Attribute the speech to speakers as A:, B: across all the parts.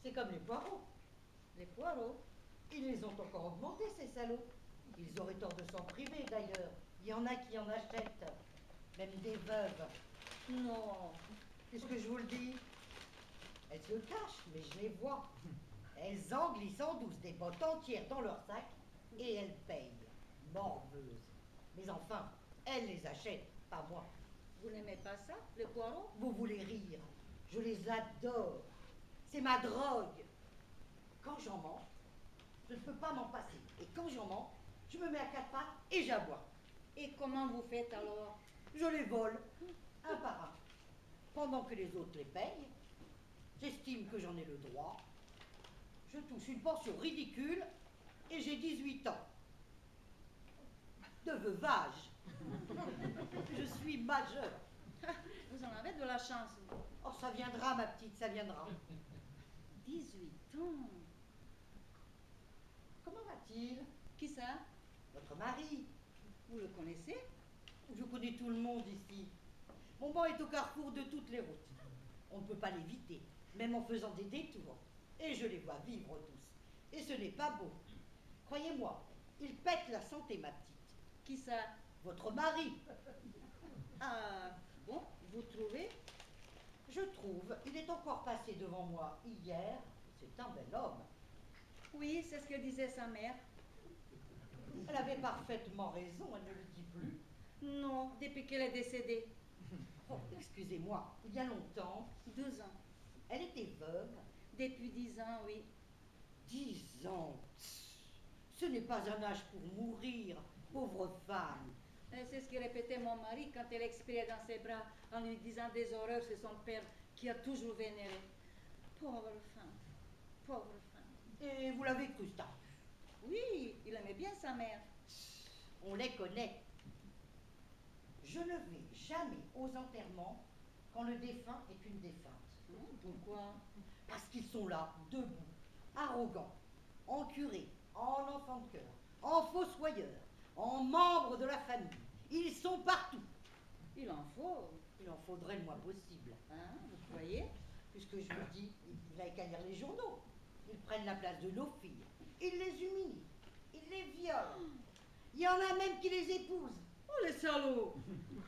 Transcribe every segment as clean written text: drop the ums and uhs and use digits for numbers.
A: C'est comme les poireaux.
B: Les poireaux.
A: Ils les ont encore augmentés, ces salauds. Ils auraient tort de s'en priver, d'ailleurs. Il y en a qui en achètent. Même des veuves.
B: Non.
A: Puisque je vous le dis, elles se cachent, mais je les vois. Elles en glissent en douce des bottes entières dans leur sac et elles payent. Morveuses. Mais enfin, elles les achètent, pas moi.
B: Vous n'aimez pas ça, les poireaux?
A: Vous voulez rire. Je les adore. C'est ma drogue. Quand j'en mange, je ne peux pas m'en passer. Et quand j'en mange, je me mets à quatre pattes et j'aboie.
B: Et comment vous faites alors?
A: Je les vole, un par un. Pendant que les autres les payent, j'estime que j'en ai le droit. Je touche une pension ridicule et j'ai 18 ans. De veuvage. Je suis majeur.
B: Vous en avez de la chance.
A: Oh, ça viendra, ma petite, ça viendra.
B: 18 ans.
A: Comment va-t-il?
B: Qui ça?
A: Votre mari.
B: Vous le connaissez?
A: Je connais tout le monde ici. Mon banc est au carrefour de toutes les routes. On ne peut pas l'éviter, même en faisant des détours. Et je les vois vivre tous. Et ce n'est pas beau. Croyez-moi, il pète la santé, ma petite.
B: Qui ça?
A: Votre mari.
B: Ah, bon, vous trouvez?
A: Je trouve, il est encore passé devant moi hier. C'est un bel homme.
B: Oui, c'est ce que disait sa mère.
A: Elle avait parfaitement raison, elle ne le dit plus.
B: Non, depuis qu'elle est décédée.
A: Oh, excusez-moi, il y a longtemps.
B: 2 ans.
A: Elle était veuve.
B: Depuis 10 ans, oui.
A: 10 ans. Ce n'est pas un âge pour mourir, pauvre femme.
B: C'est ce que répétait mon mari quand elle expirait dans ses bras en lui disant des horreurs sur son père qui a toujours vénéré. Pauvre femme, pauvre femme.
A: Et vous l'avez cru, ça?
B: Oui, il aimait bien sa mère.
A: On les connaît. Je ne vais jamais aux enterrements quand le défunt est une défunte.
B: Pourquoi?
A: Parce qu'ils sont là, debout, arrogants, en curé, en enfant de cœur, en fossoyeur, en membre de la famille. Ils sont partout.
B: Il en faut.
A: Il en faudrait le moins possible.
B: Hein, vous croyez?
A: Puisque je vous dis, vous n'avez qu'à lire les journaux. Ils prennent la place de nos filles. Ils les humilient. Ils les violent. Il y en a même qui les épousent.
B: Oh, les salauds!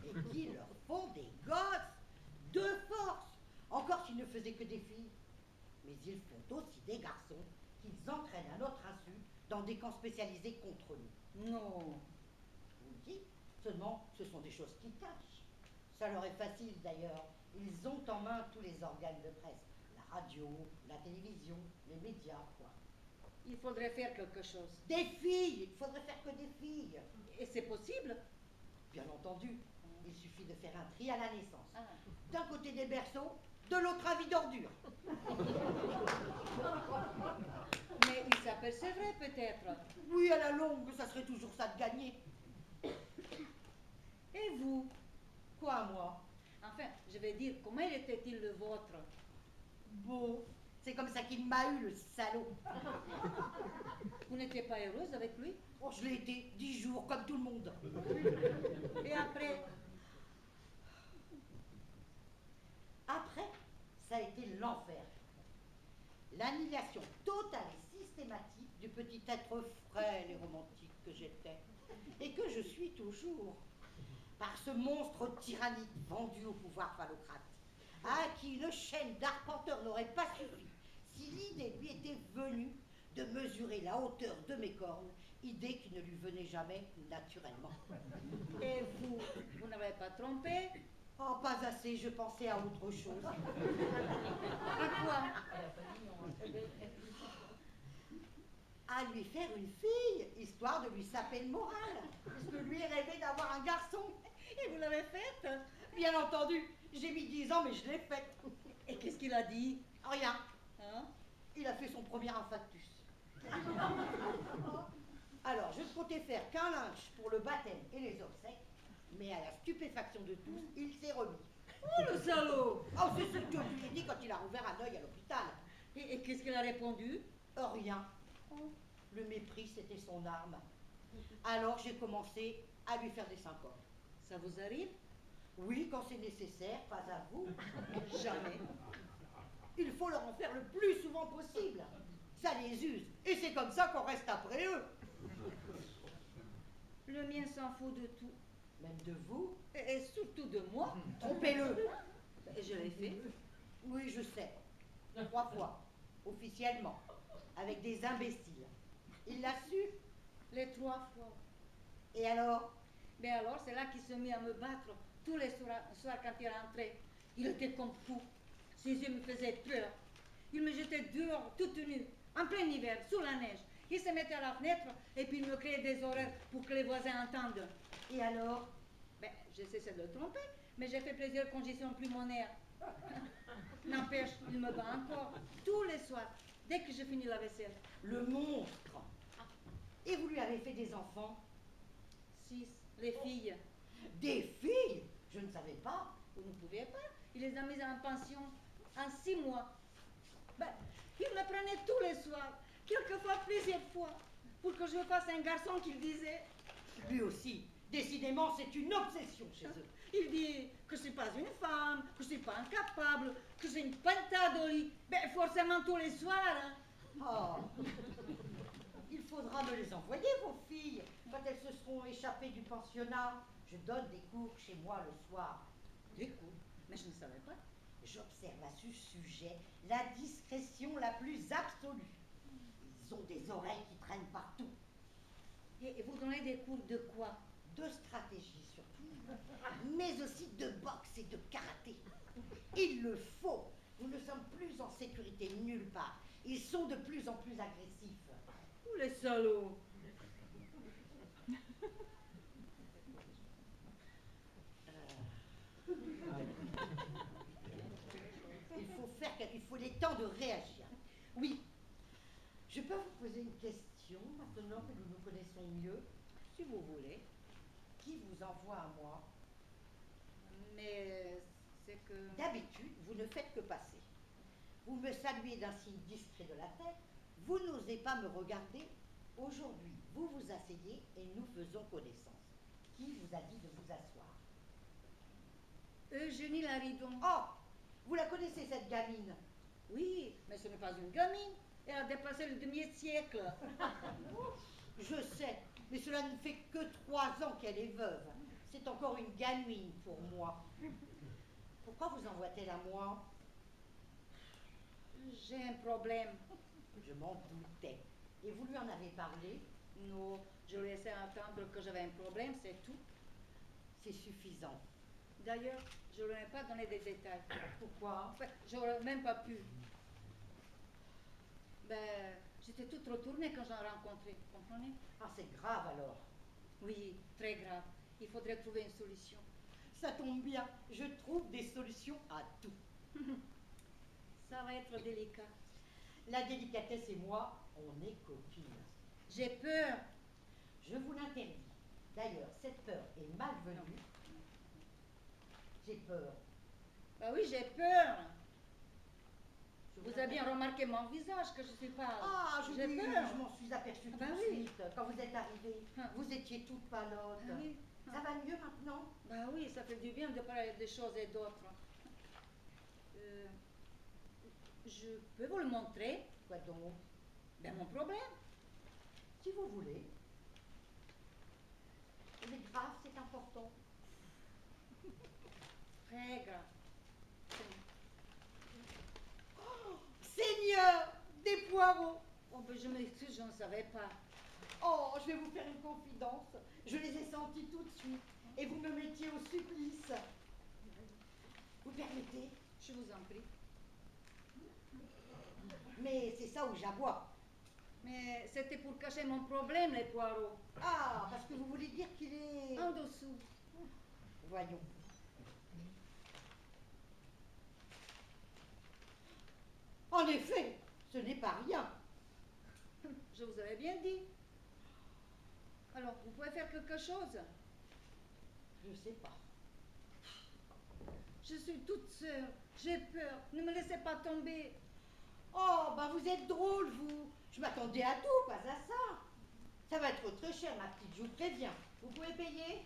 A: Et qui leur font des gosses de force. Encore s'ils ne faisaient que des filles. Mais ils font aussi des garçons qu'ils entraînent à notre insu dans des camps spécialisés contre nous.
B: Non.
A: Je vous le dis, seulement ce sont des choses qu'ils cachent. Ça leur est facile d'ailleurs. Ils ont en main tous les organes de presse. La radio, la télévision, les médias, quoi.
B: Il faudrait faire quelque chose.
A: Des filles. Il faudrait faire que des filles.
B: Et c'est possible?
A: Bien entendu, il suffit de faire un tri à la naissance.
B: Ah.
A: D'un côté des berceaux, de l'autre avis d'ordures.
B: Mais il s'apercevrait peut-être.
A: Oui, à la longue, ça serait toujours ça de gagner.
B: Et vous?
A: Quoi, moi?
B: Enfin, je vais dire, comment il était-il le vôtre?
A: Beau. C'est comme ça qu'il m'a eu, le salaud.
B: Vous n'étiez pas heureuse avec lui?
A: Oh, je l'ai été 10 jours, comme tout le monde.
B: Et après?
A: Après, ça a été l'enfer. L'annihilation totale et systématique du petit être frêle et romantique que j'étais, et que je suis toujours, par ce monstre tyrannique vendu au pouvoir phallocrate, à qui une chaîne d'arpenteur n'aurait pas suffi si l'idée lui était venue de mesurer la hauteur de mes cornes, idée qui ne lui venait jamais naturellement.
B: Et vous? Vous n'avez pas trompé?
A: Oh, pas assez, je pensais à autre chose.
B: À quoi?
A: À lui faire une fille, histoire de lui saper le moral, puisque lui rêvait d'avoir un garçon.
B: Et vous l'avez faite?
A: Bien entendu, j'ai mis 10 ans, mais je l'ai faite.
B: Et qu'est-ce qu'il a dit?
A: Rien.
B: Hein?
A: Il a fait son premier infarctus. Alors, je ne comptais faire qu'un linge pour le baptême et les obsèques, mais à la stupéfaction de tous, il s'est remis.
B: Oh, le salaud!
A: Oh, c'est ce que je lui ai dit quand il a rouvert un œil à l'hôpital.
B: Et qu'est-ce qu'il a répondu?
A: Rien. Le mépris, c'était son arme. Alors, j'ai commencé à lui faire des syncopes.
B: Ça vous arrive?
A: Oui, quand c'est nécessaire, pas à vous.
B: Jamais.
A: Il faut leur en faire le plus souvent rend possible. Ça les use. Et c'est comme ça qu'on reste après eux.
B: Le mien s'en fout de tout.
A: Même de vous.
B: Et surtout de moi.
A: Trompez-le.
B: Et je l'ai fait.
A: Oui, je sais. 3 fois. Officiellement. Avec des imbéciles. Il l'a su.
B: Les 3 fois.
A: Et alors?
B: Mais alors, c'est là qu'il se mit à me battre tous les soirs quand il rentrait. Il était comme fou. Ses yeux me faisaient peur. Il me jetait dehors, toute nue, en plein hiver, sous la neige. Il se mettait à la fenêtre et puis il me créait des horreurs pour que les voisins entendent.
A: Et alors?
B: Ben, j'ai cessé de le tromper, mais j'ai fait plusieurs congestions pulmonaires. N'empêche, il me bat encore, tous les soirs, dès que je finis la vaisselle.
A: Le monstre. Et vous lui avez fait des enfants?
B: 6, les filles.
A: Des filles? Je ne savais pas.
B: Vous ne pouviez pas. Il les a mises en pension en 6 mois. Ben, il me prenait tous les soirs, quelquefois plusieurs fois, pour que je fasse un garçon qu'il disait.
A: Lui aussi. Décidément, c'est une obsession chez eux.
B: Il dit que je ne suis pas une femme, que je ne suis pas incapable, que j'ai une pentade au lit. Ben, forcément tous les soirs. Hein.
A: Oh. Il faudra me les envoyer, vos filles, quand elles se seront échappées du pensionnat. Je donne des cours chez moi le soir.
B: Des cours? Mais je ne savais pas.
A: J'observe à ce sujet la discrétion la plus absolue. Ils ont des oreilles qui traînent partout.
B: Et vous donnez des cours de quoi?
A: De stratégie surtout, mais aussi de boxe et de karaté. Il le faut. Nous ne sommes plus en sécurité nulle part. Ils sont de plus en plus agressifs.
B: Ou les salauds.
A: Il faut les temps de réagir. Oui. Je peux vous poser une question maintenant que nous nous connaissons mieux?
B: Si vous voulez.
A: Qui vous envoie à moi?
B: Mais c'est que...
A: D'habitude, vous ne faites que passer. Vous me saluez d'un signe discret de la tête. Vous n'osez pas me regarder. Aujourd'hui, vous vous asseyez et nous faisons connaissance. Qui vous a dit de vous asseoir?
B: Eugénie Laridon.
A: Oh! Vous la connaissez, cette gamine?
B: Oui, mais ce n'est pas une gamine. Elle a dépassé le demi-siècle.
A: Je sais, mais cela ne fait que 3 ans qu'elle est veuve. C'est encore une gamine pour moi. Pourquoi vous envoie-t-elle à moi?
B: J'ai un problème.
A: Je m'en doutais. Et vous lui en avez parlé?
B: Non, je lui ai laissé entendre que j'avais un problème, c'est tout.
A: C'est suffisant.
B: D'ailleurs, je ne lui ai pas donné des détails.
A: Pourquoi?
B: Enfin, je n'aurais même pas pu. Ben, j'étais toute retournée quand j'en rencontrais, vous comprenez?
A: Ah, c'est grave alors.
B: Oui, très grave. Il faudrait trouver une solution.
A: Ça tombe bien, je trouve des solutions à tout.
B: Ça va être délicat.
A: La délicatesse et moi, on est copines.
B: J'ai peur.
A: Je vous l'interdis. D'ailleurs, cette peur est malvenue. J'ai peur.
B: Ben oui, j'ai peur. Vous avez bien remarqué mon visage, que je suis pâle.
A: Ah,
B: j'ai
A: oui,
B: peur.
A: je m'en suis aperçue tout
B: Ben
A: de
B: oui.
A: suite. Quand vous êtes arrivée, vous étiez toute palote.
B: Ah oui.
A: Ça va mieux maintenant?
B: Ben oui, ça fait du bien de parler des choses et d'autres. Je peux vous le montrer?
A: Quoi donc?
B: Ben mon problème.
A: Si vous voulez. Il est grave, c'est important.
B: Très grave.
A: Oh, Seigneur, des poireaux!
B: Oh ben je m'excuse, je ne savais pas.
A: Oh, je vais vous faire une confidence. Je les ai sentis tout de suite. Et vous me mettiez au supplice. Vous permettez?
B: Je vous en prie.
A: Mais c'est ça où j'aboie.
B: Mais c'était pour cacher mon problème, les poireaux.
A: Ah, parce que vous voulez dire qu'il est...
B: En dessous.
A: Voyons. En effet, ce n'est pas rien.
B: Je vous avais bien dit. Alors, vous pouvez faire quelque chose?
A: Je ne sais pas.
B: Je suis toute seule. J'ai peur. Ne me laissez pas tomber.
A: Oh, ben vous êtes drôle, vous. Je m'attendais à tout, pas à ça. Ça va être très cher, ma petite, je vous préviens. Vous pouvez payer?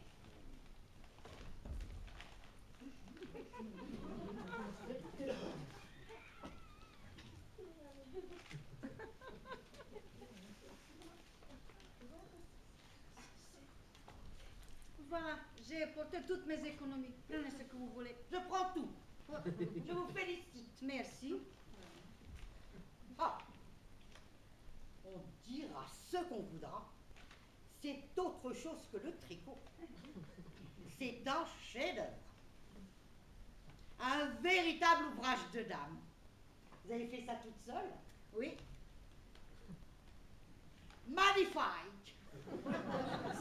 B: Voilà, j'ai apporté toutes mes économies. Prenez ce que vous voulez.
A: Je prends tout. Je vous félicite.
B: Merci.
A: Ah, on dira ce qu'on voudra. C'est autre chose que le tricot. C'est un chef-d'œuvre. Un véritable ouvrage de dame. Vous avez fait ça toute seule?
B: Oui.
A: Magnifique.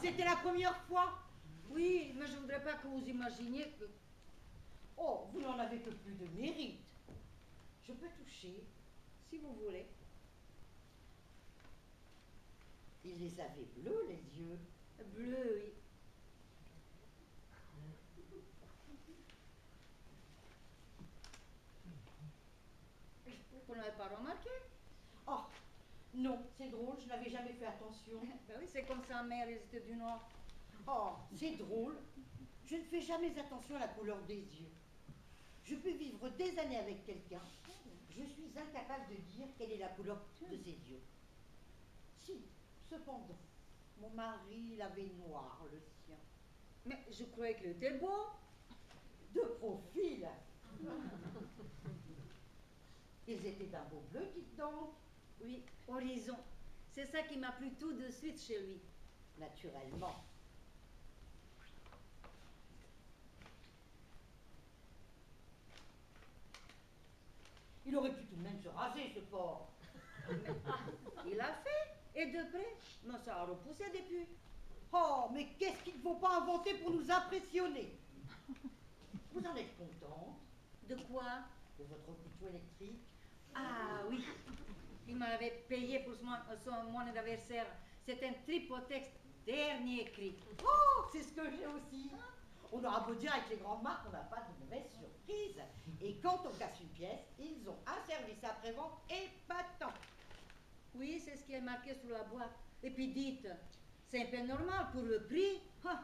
A: C'était la première fois?
B: Oui, mais je ne voudrais pas que vous imaginiez que...
A: Oh, vous n'en avez que plus de mérite. Je peux toucher?
B: Si vous voulez.
A: Il les avait bleus, les yeux.
B: Bleu, oui. Vous n'avez pas remarqué?
A: Oh, non, c'est drôle, je n'avais jamais fait attention.
B: Ben oui, c'est comme sa mère, ils étaient du Nord.
A: Oh, c'est drôle. Je ne fais jamais attention à la couleur des yeux. Je peux vivre des années avec quelqu'un. Je suis incapable de dire quelle est la couleur de ses yeux. Si, cependant, mon mari, il avait noir, le sien.
B: Mais je croyais qu'il était beau.
A: De profil. Ils étaient d'un beau bleu, dites donc.
B: Oui, horizon. C'est ça qui m'a plu tout de suite chez lui.
A: Naturellement. Il aurait pu tout de même se raser, ce porc.
B: Il a fait, et de près. Mais ça a repoussé depuis.
A: Oh, mais qu'est-ce qu'il ne faut pas inventer pour nous impressionner? Vous en êtes contente
B: De quoi?
A: de votre couteau électrique?
B: Ah oui. Il m'avait payé pour mon anniversaire. C'est un tripotexte dernier cri.
A: Oh, c'est ce que j'ai aussi. On aura beau dire avec les grandes marques, on n'a pas de mauvaises surprises. Et quand on casse une pièce, ils ont un service après-vente épatant.
B: Oui, c'est ce qui est marqué sur la boîte. Et puis dites, c'est un peu normal pour le prix. Ah,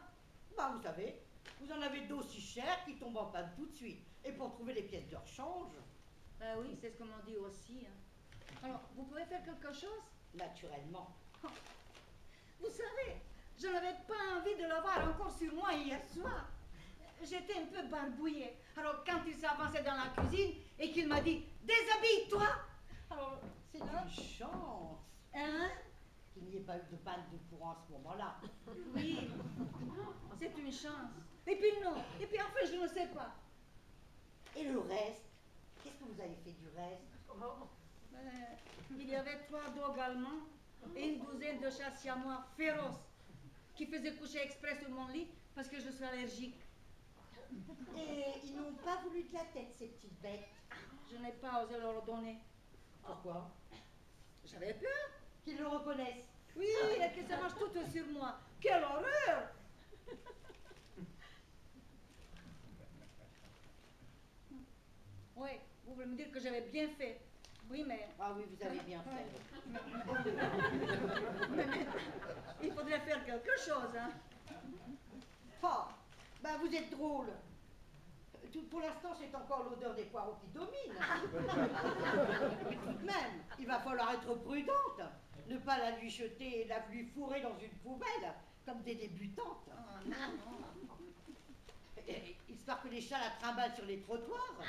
A: Bah, vous savez, vous en avez d'aussi chers qui tombent en panne tout de suite. Et pour trouver les pièces de rechange,
B: ben oui, c'est ce qu'on m'a dit aussi. Hein. Alors, vous pouvez faire quelque chose?
A: naturellement.
B: Vous savez, je n'avais pas envie de l'avoir encore sur moi hier soir. J'étais un peu barbouillée. Alors, quand il s'est avancé dans la cuisine et qu'il m'a dit « Déshabille-toi !» Alors,
A: C'est une chance
B: hein?
A: qu'il n'y ait pas eu de panne de courant à ce moment-là.
B: Oui, c'est une chance. Et puis non, et puis enfin, je ne sais pas.
A: Et le reste, qu'est-ce que vous avez fait du reste?
B: Il y avait 3 dogs allemands et une douzaine de chats siamois féroces qui faisaient coucher exprès sur mon lit parce que je suis allergique.
A: Et ils n'ont pas voulu de la tête, ces petites bêtes.
B: Je n'ai pas osé leur donner.
A: Pourquoi?
B: J'avais peur.
A: Qu'ils le reconnaissent.
B: Oui, et que ça marche tout sur moi. Quelle horreur! Oui, vous voulez me dire que j'avais bien fait. Oui, mais...
A: Ah oui, vous avez bien fait.
B: mais il faudrait faire quelque chose, hein.
A: Oh, ben vous êtes drôle. Pour l'instant, c'est encore l'odeur des poireaux qui domine. Mais tout de même, il va falloir être prudente. Ne pas la lui jeter, la lui fourrer dans une poubelle, comme des débutantes.
B: Oh, non, non.
A: Histoire que les chats la trimballent sur les trottoirs.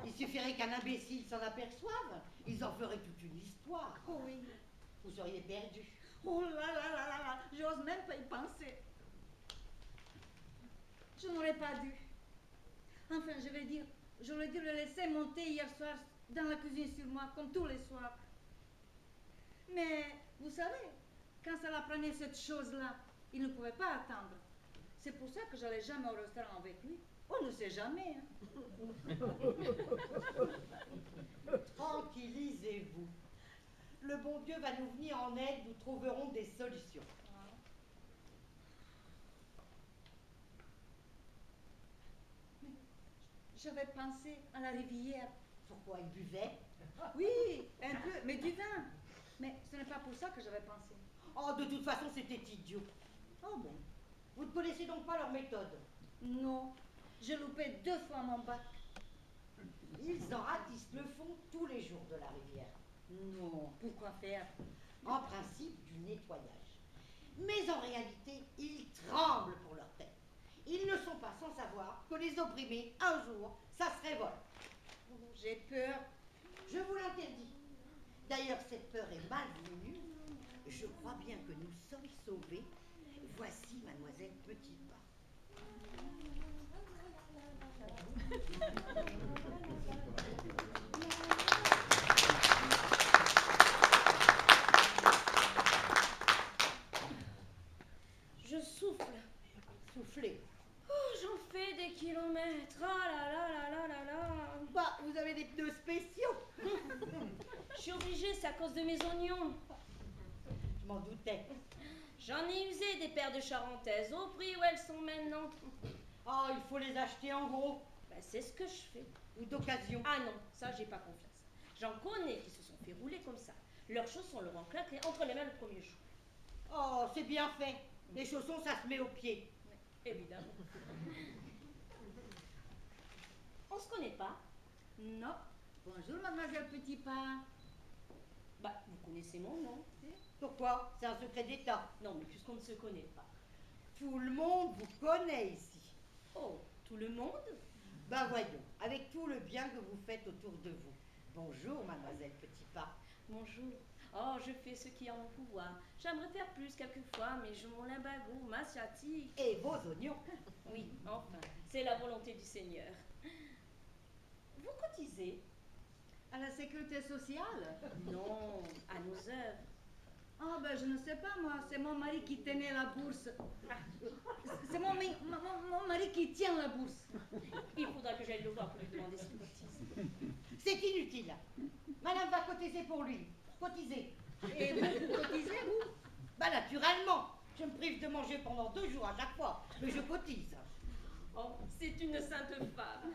A: Il suffirait qu'un imbécile s'en aperçoive. Ils en feraient toute une histoire.
B: Oh oui.
A: Vous seriez perdu.
B: Oh là là là là là, j'ose même pas y penser. Je n'aurais pas dû. Enfin, j'aurais dû le laisser monter hier soir dans la cuisine sur moi, comme tous les soirs. Mais, vous savez, quand ça l'apprenait cette chose-là, il ne pouvait pas attendre. C'est pour ça que j'allais jamais au restaurant avec lui. On ne sait jamais, hein.
A: Tranquillisez-vous. Le bon Dieu va nous venir en aide, nous trouverons des solutions.
B: J'avais pensé à la rivière.
A: Pourquoi il buvait?
B: Oui, un peu, mais du vin. Mais ce n'est pas pour ça que j'avais pensé.
A: Oh, de toute façon, c'était idiot.
B: Oh bon?
A: Vous ne connaissez donc pas leur méthode.
B: Non, j'ai loupé 2 fois mon bac.
A: Ils en ratissent le fond tous les jours de la rivière.
B: Non, pourquoi faire?
A: En principe, du nettoyage. Mais en réalité, ils tremblent pour leur tête. Ils ne sont pas sans savoir que les opprimés, un jour, ça se révolte.
B: J'ai peur.
A: Je vous l'interdis. D'ailleurs, cette peur est malvenue. Je crois bien que nous sommes sauvés. Voici mademoiselle Petitpas.
C: Je souffle.
A: Soufflez.
C: Oh, j'en fais des kilomètres. Ah là là là là là là.
A: Bah, vous avez des pneus spéciaux.
C: Je suis obligée, c'est à cause de mes oignons.
A: Je m'en doutais.
C: J'en ai usé des paires de charentaises au prix où elles sont maintenant.
A: Oh, il faut les acheter en gros.
C: Ben, c'est ce que je fais.
A: Ou d'occasion.
C: Ah non, ça j'ai pas confiance. J'en connais qui se sont fait rouler comme ça. Leurs chaussons leur ont claqué entre les mains le premier jour.
A: Oh, c'est bien fait. Les chaussons, ça se met aux pieds.
C: Évidemment. On se connaît pas?
B: Non. Bonjour, mademoiselle Petitpas.
C: Bah, vous connaissez mon nom.
A: Pourquoi? C'est un secret d'État.
C: Non, mais puisqu'on ne se connaît pas.
A: Tout le monde vous connaît ici.
C: Oh, tout le monde?
A: Ben voyons, avec tout le bien que vous faites autour de vous. Bonjour, mademoiselle Petitpas.
C: Bonjour. Oh, je fais ce qui est en mon pouvoir. J'aimerais faire plus quelquefois, mais je mon limbago, ma sciatique.
A: Et vos oignons.
C: Oui, enfin, c'est la volonté du Seigneur. Vous cotisez?
B: À la sécurité sociale?
C: Non, à nos œuvres.
B: Ah ben je ne sais pas moi, c'est mon mari qui tenait la bourse. C'est mon mari qui tient la bourse.
C: Il faudra que j'aille le voir pour lui demander s'il cotise.
A: C'est inutile. Madame va cotiser pour lui. Cotiser.
B: Et vous cotisez, vous?
A: Ben naturellement. Je me prive de manger pendant 2 jours à chaque fois. Mais je cotise.
C: Oh, c'est une sainte femme.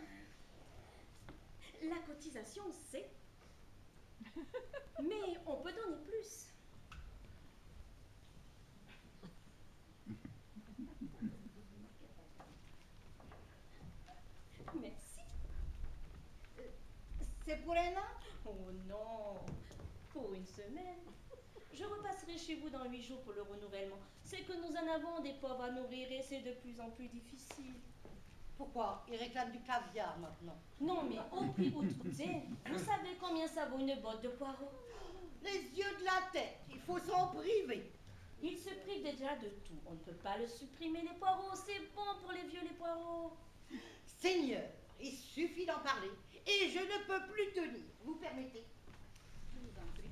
C: La cotisation, c'est. Mais on peut donner plus. Merci.
B: C'est pour un an?
C: Oh non, pour une semaine. Je repasserai chez vous dans 8 jours pour le renouvellement. C'est que nous en avons des pauvres à nourrir et c'est de plus en plus difficile.
A: Pourquoi? Il réclame du caviar maintenant.
C: Non, mais au prix outre-terre, vous savez combien ça vaut une botte de poireaux?
A: Les yeux de la tête. Il faut s'en priver.
C: Il se prive déjà de tout. On ne peut pas le supprimer, les poireaux. C'est bon pour les vieux, les poireaux.
A: Seigneur, il suffit d'en parler. Et je ne peux plus tenir. Vous permettez?
B: Je vous en prie.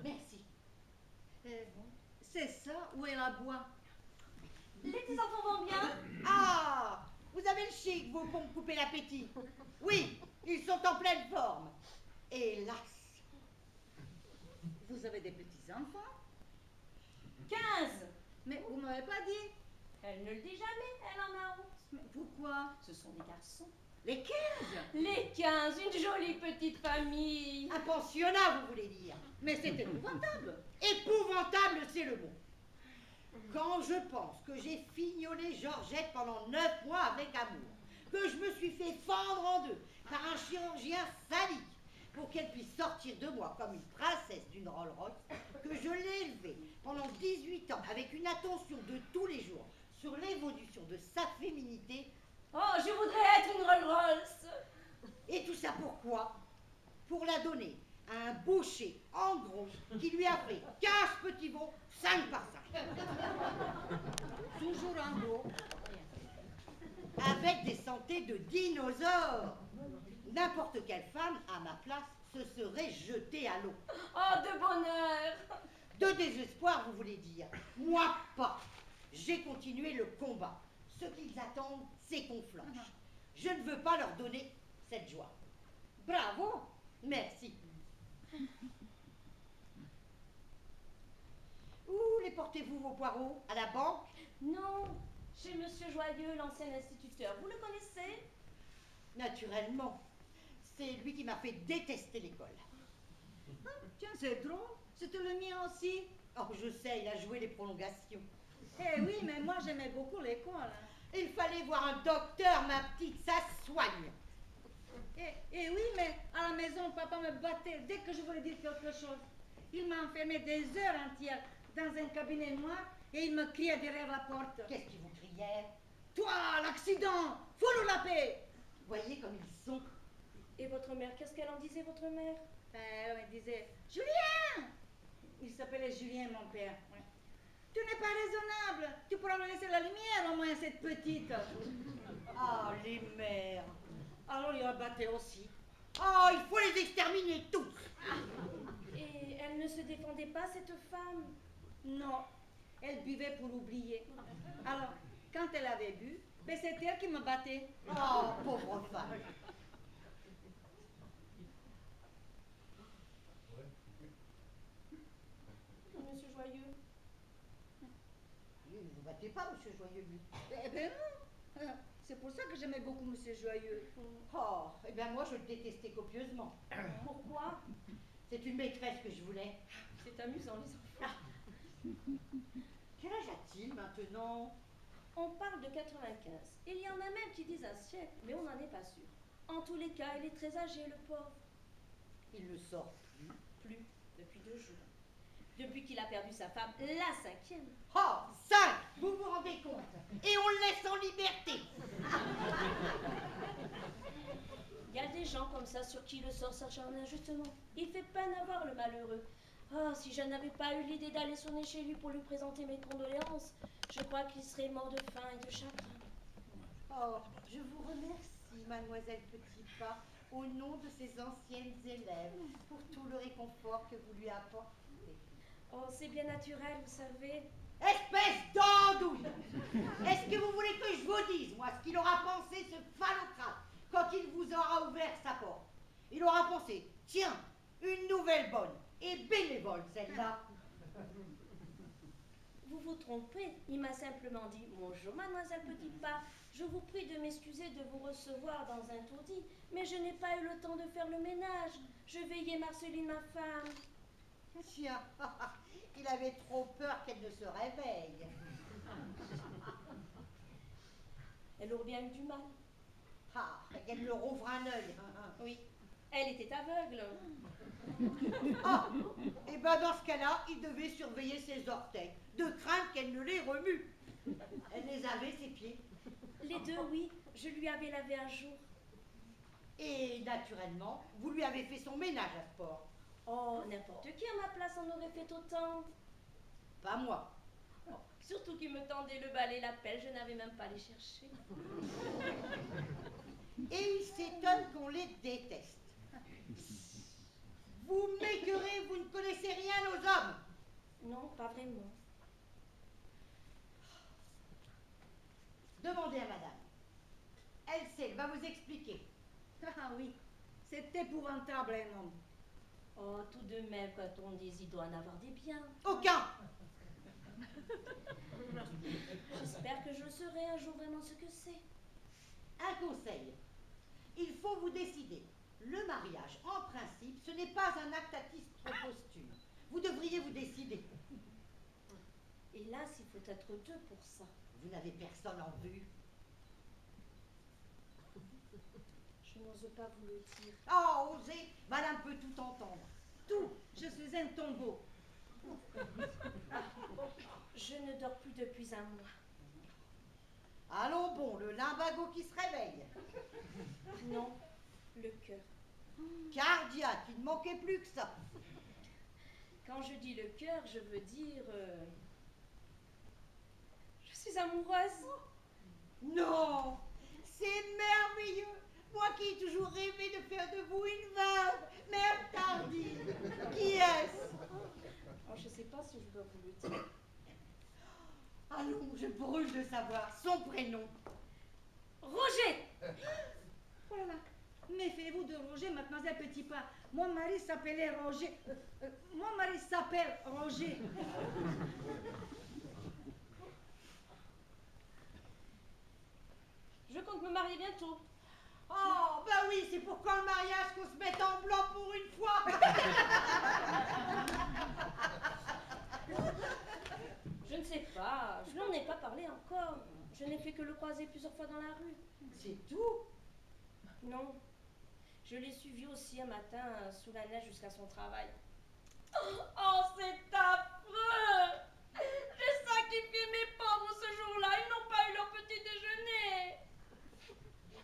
A: Merci.
B: C'est ça où est la bois?
C: Les petits enfants vont bien?
A: Ah, vous avez le chic, vous, pour me couper l'appétit. Oui, ils sont en pleine forme. Hélas.
B: Vous avez des petits-enfants?
C: 15.
B: Mais vous m'avez pas dit.
C: Elle ne le dit jamais, elle en a honte.
B: Mais pourquoi?
C: Ce sont des garçons.
A: Les 15?
C: Les 15, une jolie petite famille.
A: Un pensionnat, vous voulez dire?
B: Mais c'est épouvantable.
A: Épouvantable, c'est le mot. Quand je pense que j'ai fignolé Georgette pendant 9 mois avec amour, que je me suis fait fendre en deux par un chirurgien sadique pour qu'elle puisse sortir de moi comme une princesse d'une Rolls-Royce, que je l'ai élevée pendant 18 ans avec une attention de tous les jours sur l'évolution de sa féminité,
C: Oh, je voudrais être une Rolls-Royce.
A: et tout ça pourquoi? Pour la donner à un boucher en gros qui lui a fait 15 petits veaux 5 par 5.
B: Toujours en gros.
A: Avec des santé de dinosaures. N'importe quelle femme, à ma place, se serait jetée à l'eau.
C: Oh, de bonheur.
A: De désespoir, vous voulez dire? Moi, pas. J'ai continué le combat. Ce qu'ils attendent, c'est qu'on flanche. Je ne veux pas leur donner cette joie. Bravo. Merci. Où les portez-vous, vos poireaux? À la banque?
C: Non, chez Monsieur Joyeux, l'ancien instituteur. Vous le connaissez?
A: Naturellement. C'est lui qui m'a fait détester l'école.
B: Tiens, c'est drôle. C'était le mien aussi.
A: Oh, je sais, il a joué les prolongations.
B: Eh oui, mais moi j'aimais beaucoup l'école.
A: Il fallait voir un docteur, ma petite, ça soigne.
B: Et oui, mais à la maison, papa me battait dès que je voulais dire quelque chose. Il m'a enfermé des heures entières dans un cabinet noir et il me criait derrière la porte.
A: Qu'est-ce qu'ils vous criaient?
B: Toi, l'accident, fous-nous la paix.
A: Voyez comme ils sont.
C: Et votre mère, qu'est-ce qu'elle en disait, votre mère?
B: Elle me disait, Julien. Il s'appelait Julien, mon père. Ouais. Tu n'es pas raisonnable. Tu pourras me laisser la lumière, au moins, cette petite.
A: Ah, les mères.
B: Alors il rabattait aussi.
A: Oh, il faut les exterminer tous.
C: Et elle ne se défendait pas, cette femme?
B: Non, elle buvait pour oublier. Alors, quand elle avait bu, ben c'est elle qui me battait.
A: Oh, pauvre femme.
C: Monsieur Joyeux.
A: Ne vous battez pas, monsieur Joyeux, lui.
B: Eh ben non. C'est pour ça que j'aimais beaucoup Monsieur Joyeux.
A: Oh, eh bien moi, je le détestais copieusement.
C: Pourquoi?
A: C'est une maîtresse que je voulais.
C: C'est amusant, les enfants.
A: Quel âge a-t-il maintenant?
C: On parle de 95. Il y en a même qui disent un siècle, mais on n'en est pas sûr. En tous les cas, il est très âgé, le pauvre.
A: Il ne sort plus.
C: Plus, depuis 2 jours. Depuis qu'il a perdu sa femme, la 5e.
A: Oh, 5! Vous vous rendez compte? Et on le laisse en liberté.
C: Il y a des gens comme ça sur qui le sort s'acharne injustement. Il fait peine à voir le malheureux. Ah, si je n'avais pas eu l'idée d'aller sonner chez lui pour lui présenter mes condoléances, je crois qu'il serait mort de faim et de chagrin.
A: Oh, je vous remercie, mademoiselle Petitpas, au nom de ses anciennes élèves, pour tout le réconfort que vous lui apportez.
C: Oh, c'est bien naturel, vous savez.
A: Espèce d'andouille! Est-ce que vous voulez que je vous dise, moi, ce qu'il aura pensé, ce phallocrate, quand il vous aura ouvert sa porte? Il aura pensé, tiens, une nouvelle bonne et bénévole, celle-là.
C: Vous vous trompez. Il m'a simplement dit « Bonjour, mademoiselle Petitpas. Je vous prie de m'excuser de vous recevoir dans un taudis, mais je n'ai pas eu le temps de faire le ménage. Je veillais Marceline, ma femme. »
A: Tiens, il avait trop peur qu'elle ne se réveille.
C: Elle aurait bien eu du mal.
A: Ah, qu'elle leur ouvre un œil.
C: Oui, elle était aveugle.
A: Ah, et ben dans ce cas-là, il devait surveiller ses orteils, de crainte qu'elle ne les remue. Elle les avait, ses pieds.
C: Les deux, oui, je lui avais lavé un jour.
A: Et naturellement, vous lui avez fait son ménage à ce port.
C: Oh, n'importe qui à ma place en aurait fait autant.
A: Pas moi.
C: Oh, surtout qu'il me tendait le balai, la pelle, je n'avais même pas à les chercher.
A: Et il s'étonne qu'on les déteste. Vous m'écœurez, vous ne connaissez rien aux hommes.
C: Non, pas vraiment.
A: Demandez à madame. Elle sait, elle va vous expliquer.
B: Ah oui, c'est épouvantable un homme.
C: Oh, tout de même, quand on dit il doit en avoir des biens.
A: Aucun.
C: J'espère que je saurai un jour vraiment ce que c'est.
A: Un conseil. Il faut vous décider. Le mariage, en principe, ce n'est pas un acte à titre posthume. Vous devriez vous décider.
C: Hélas, il faut être deux pour ça.
A: Vous n'avez personne en vue.
C: Je n'ose pas vous le dire.
A: Oh, osez, madame peut tout entendre.
B: Tout, je suis un tombeau.
C: Je ne dors plus depuis un mois.
A: Allons bon, le limbago qui se réveille.
C: Non, le cœur.
A: Cardiaque, il ne manquait plus que ça.
C: Quand je dis le cœur, je veux dire... Je suis amoureuse.
A: Non, c'est merveilleux. Moi qui ai toujours rêvé de faire de vous une veuve, mère tardive. Qui est-ce?
C: Oh, je ne sais pas si je dois vous le dire.
A: Allons, je brûle de savoir son prénom.
C: Roger!
B: Oh là là, méfiez-vous de Roger, mademoiselle Petitpas. Mon mari s'appelait Roger. Mon mari s'appelle Roger.
C: Je compte me marier bientôt.
A: Oh, bah oui, c'est pour quand le mariage qu'on se mette en blanc pour une fois.
C: Je ne sais pas, je n'en ai pas parlé encore. Je n'ai fait que le croiser plusieurs fois dans la rue.
A: C'est tout.
C: Non, Je l'ai suivi aussi un matin sous la neige jusqu'à son travail. Oh, c'est affreux! J'ai sacrifié mes pauvres ce jour-là. Ils n'ont pas eu leur petit déjeuner.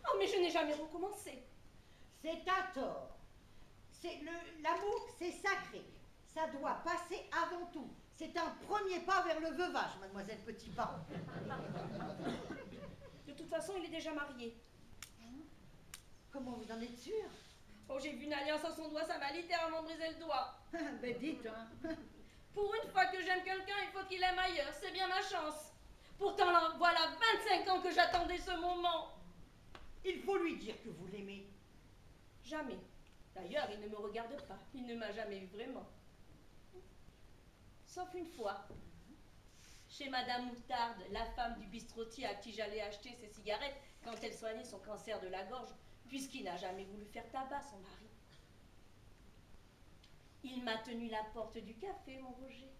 C: Oh, mais je n'ai jamais recommencé.
A: C'est un tort. L'amour, c'est sacré. Ça doit passer avant tout. C'est un premier pas vers le veuvage, mademoiselle Petitpas.
C: De toute façon, il est déjà marié.
A: Comment vous en êtes sûre?
C: Oh, j'ai vu une alliance à son doigt, ça m'a littéralement brisé le doigt.
B: Ben dites, hein.
C: Pour une fois que j'aime quelqu'un, il faut qu'il aime ailleurs. C'est bien ma chance. Pourtant, là, voilà 25 ans que j'attendais ce moment.
A: Il faut lui dire que vous l'aimez.
C: Jamais. D'ailleurs, il ne me regarde pas. Il ne m'a jamais vu vraiment. Sauf une fois. Chez Madame Moutarde, la femme du bistrotier à qui j'allais acheter ses cigarettes quand elle soignait son cancer de la gorge, puisqu'il n'a jamais voulu faire tabac, son mari. Il m'a tenu la porte du café, mon Roger.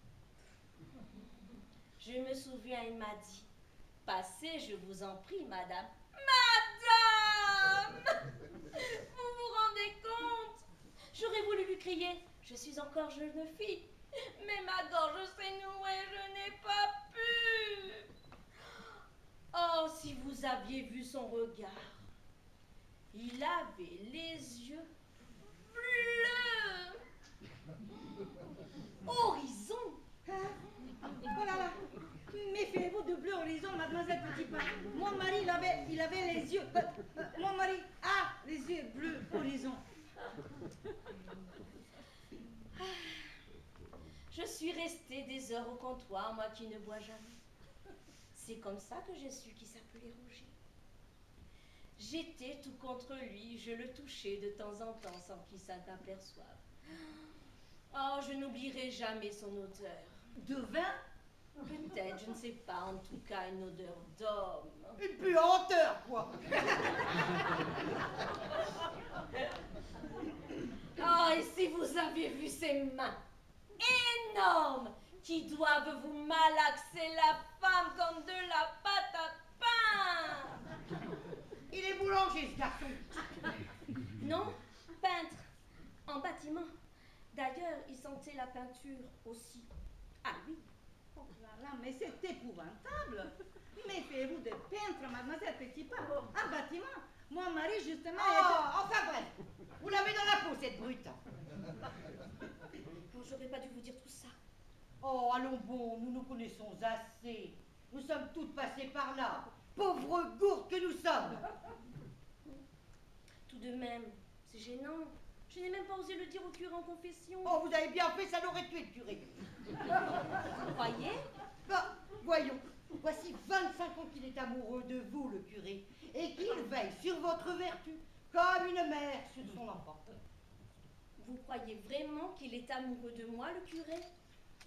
C: Je me souviens, il m'a dit « Passez, je vous en prie, madame. » Madame! Vous vous rendez compte? J'aurais voulu lui crier « Je suis encore jeune fille. » Mais ma gorge s'est nouée, je n'ai pas pu. Oh, si vous aviez vu son regard. Il avait les yeux bleus. Horizon.
B: Oh là là. Méfiez-vous de bleu horizon, mademoiselle Petitpas. Mon mari, il avait les yeux... mon mari a les yeux bleus horizon.
C: Je suis restée des heures au comptoir, moi qui ne bois jamais. C'est comme ça que j'ai su qu'il s'appelait Roger. J'étais tout contre lui, je le touchais de temps en temps sans qu'il s'en aperçoive. Oh, je n'oublierai jamais son odeur.
B: De vin?
C: Peut-être, je ne sais pas, en tout cas une odeur d'homme.
A: Une puanteur, quoi.
C: Oh, et si vous aviez vu ses mains énormes qui doivent vous malaxer la femme comme de la pâte à pain.
A: Il est boulanger, ce garçon.
C: Non, peintre, en bâtiment. D'ailleurs, il sentait la peinture aussi. Ah oui.
B: Oh là là, mais c'est épouvantable. Méfiez-vous des peintres, mademoiselle Petitpas. Un bâtiment. Mon mari, justement...
A: Oh, enfin bref. Vous l'avez dans la peau, cette brute.
C: Oh, j'aurais pas dû vous dire tout ça.
A: Oh, allons bon, nous nous connaissons assez. Nous sommes toutes passées par là. Pauvres gourdes que nous sommes.
C: Tout de même, c'est gênant. Je n'ai même pas osé le dire au curé en confession.
A: Oh, vous avez bien fait, ça l'aurait tué, le curé.
C: Vous croyez?
A: Bah, voyons. Voici 25 ans qu'il est amoureux de vous, le curé, et qu'il veille sur votre vertu comme une mère sur son enfant.
C: Vous croyez vraiment qu'il est amoureux de moi, le curé?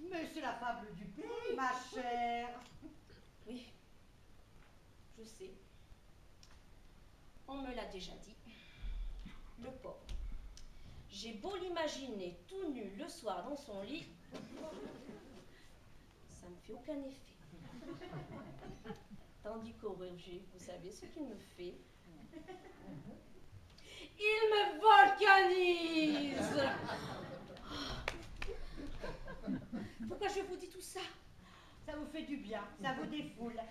A: Mais c'est la fable du pays, ma chère.
C: Oui, je sais. On me l'a déjà dit. Le pauvre. J'ai beau l'imaginer tout nu le soir dans son lit, ça ne fait aucun effet. Tandis qu'au Roger, vous savez ce qu'il me fait? Il me volcanise! Pourquoi je vous dis tout ça?
A: Ça vous fait du bien, ça vous défoule.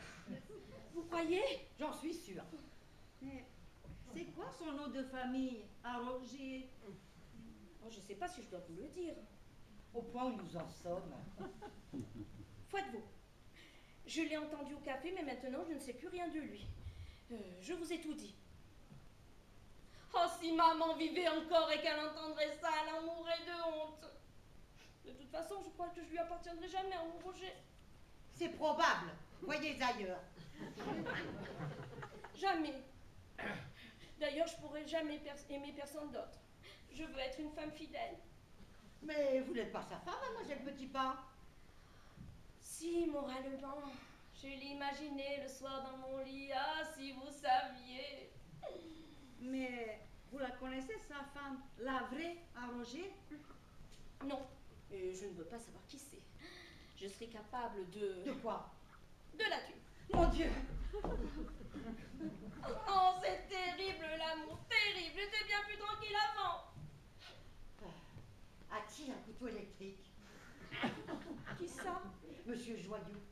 C: Vous croyez?
A: J'en suis sûre.
B: Mais c'est quoi son nom de famille à Roger?
C: Oh, je ne sais pas si je dois vous le dire.
A: Au point où nous en sommes.
C: Faites-vous. Je l'ai entendu au café, mais maintenant je ne sais plus rien de lui. Je vous ai tout dit. Oh, si maman vivait encore et qu'elle entendrait ça, elle en mourrait de honte. De toute façon, je crois que je lui appartiendrai jamais à mon Roger.
A: C'est probable. Voyez ailleurs.
C: Jamais. D'ailleurs, je pourrais jamais aimer personne d'autre. Je veux être une femme fidèle.
A: Mais vous n'êtes pas sa femme, mademoiselle Petitpas.
C: Si, moralement, je l'ai imaginé le soir dans mon lit. Ah, si vous saviez.
B: Mais vous la connaissez, sa femme, la vraie à Roger?
C: Non, je ne veux pas savoir qui c'est. Je serai capable de...
A: De quoi?
C: de la tuer.
B: Mon Dieu!
C: Oh, c'est terrible l'amour, terrible. J'étais bien plus tranquille avant.
A: A-t-il un couteau électrique?
C: Qui ça?
A: Monsieur Joyeux.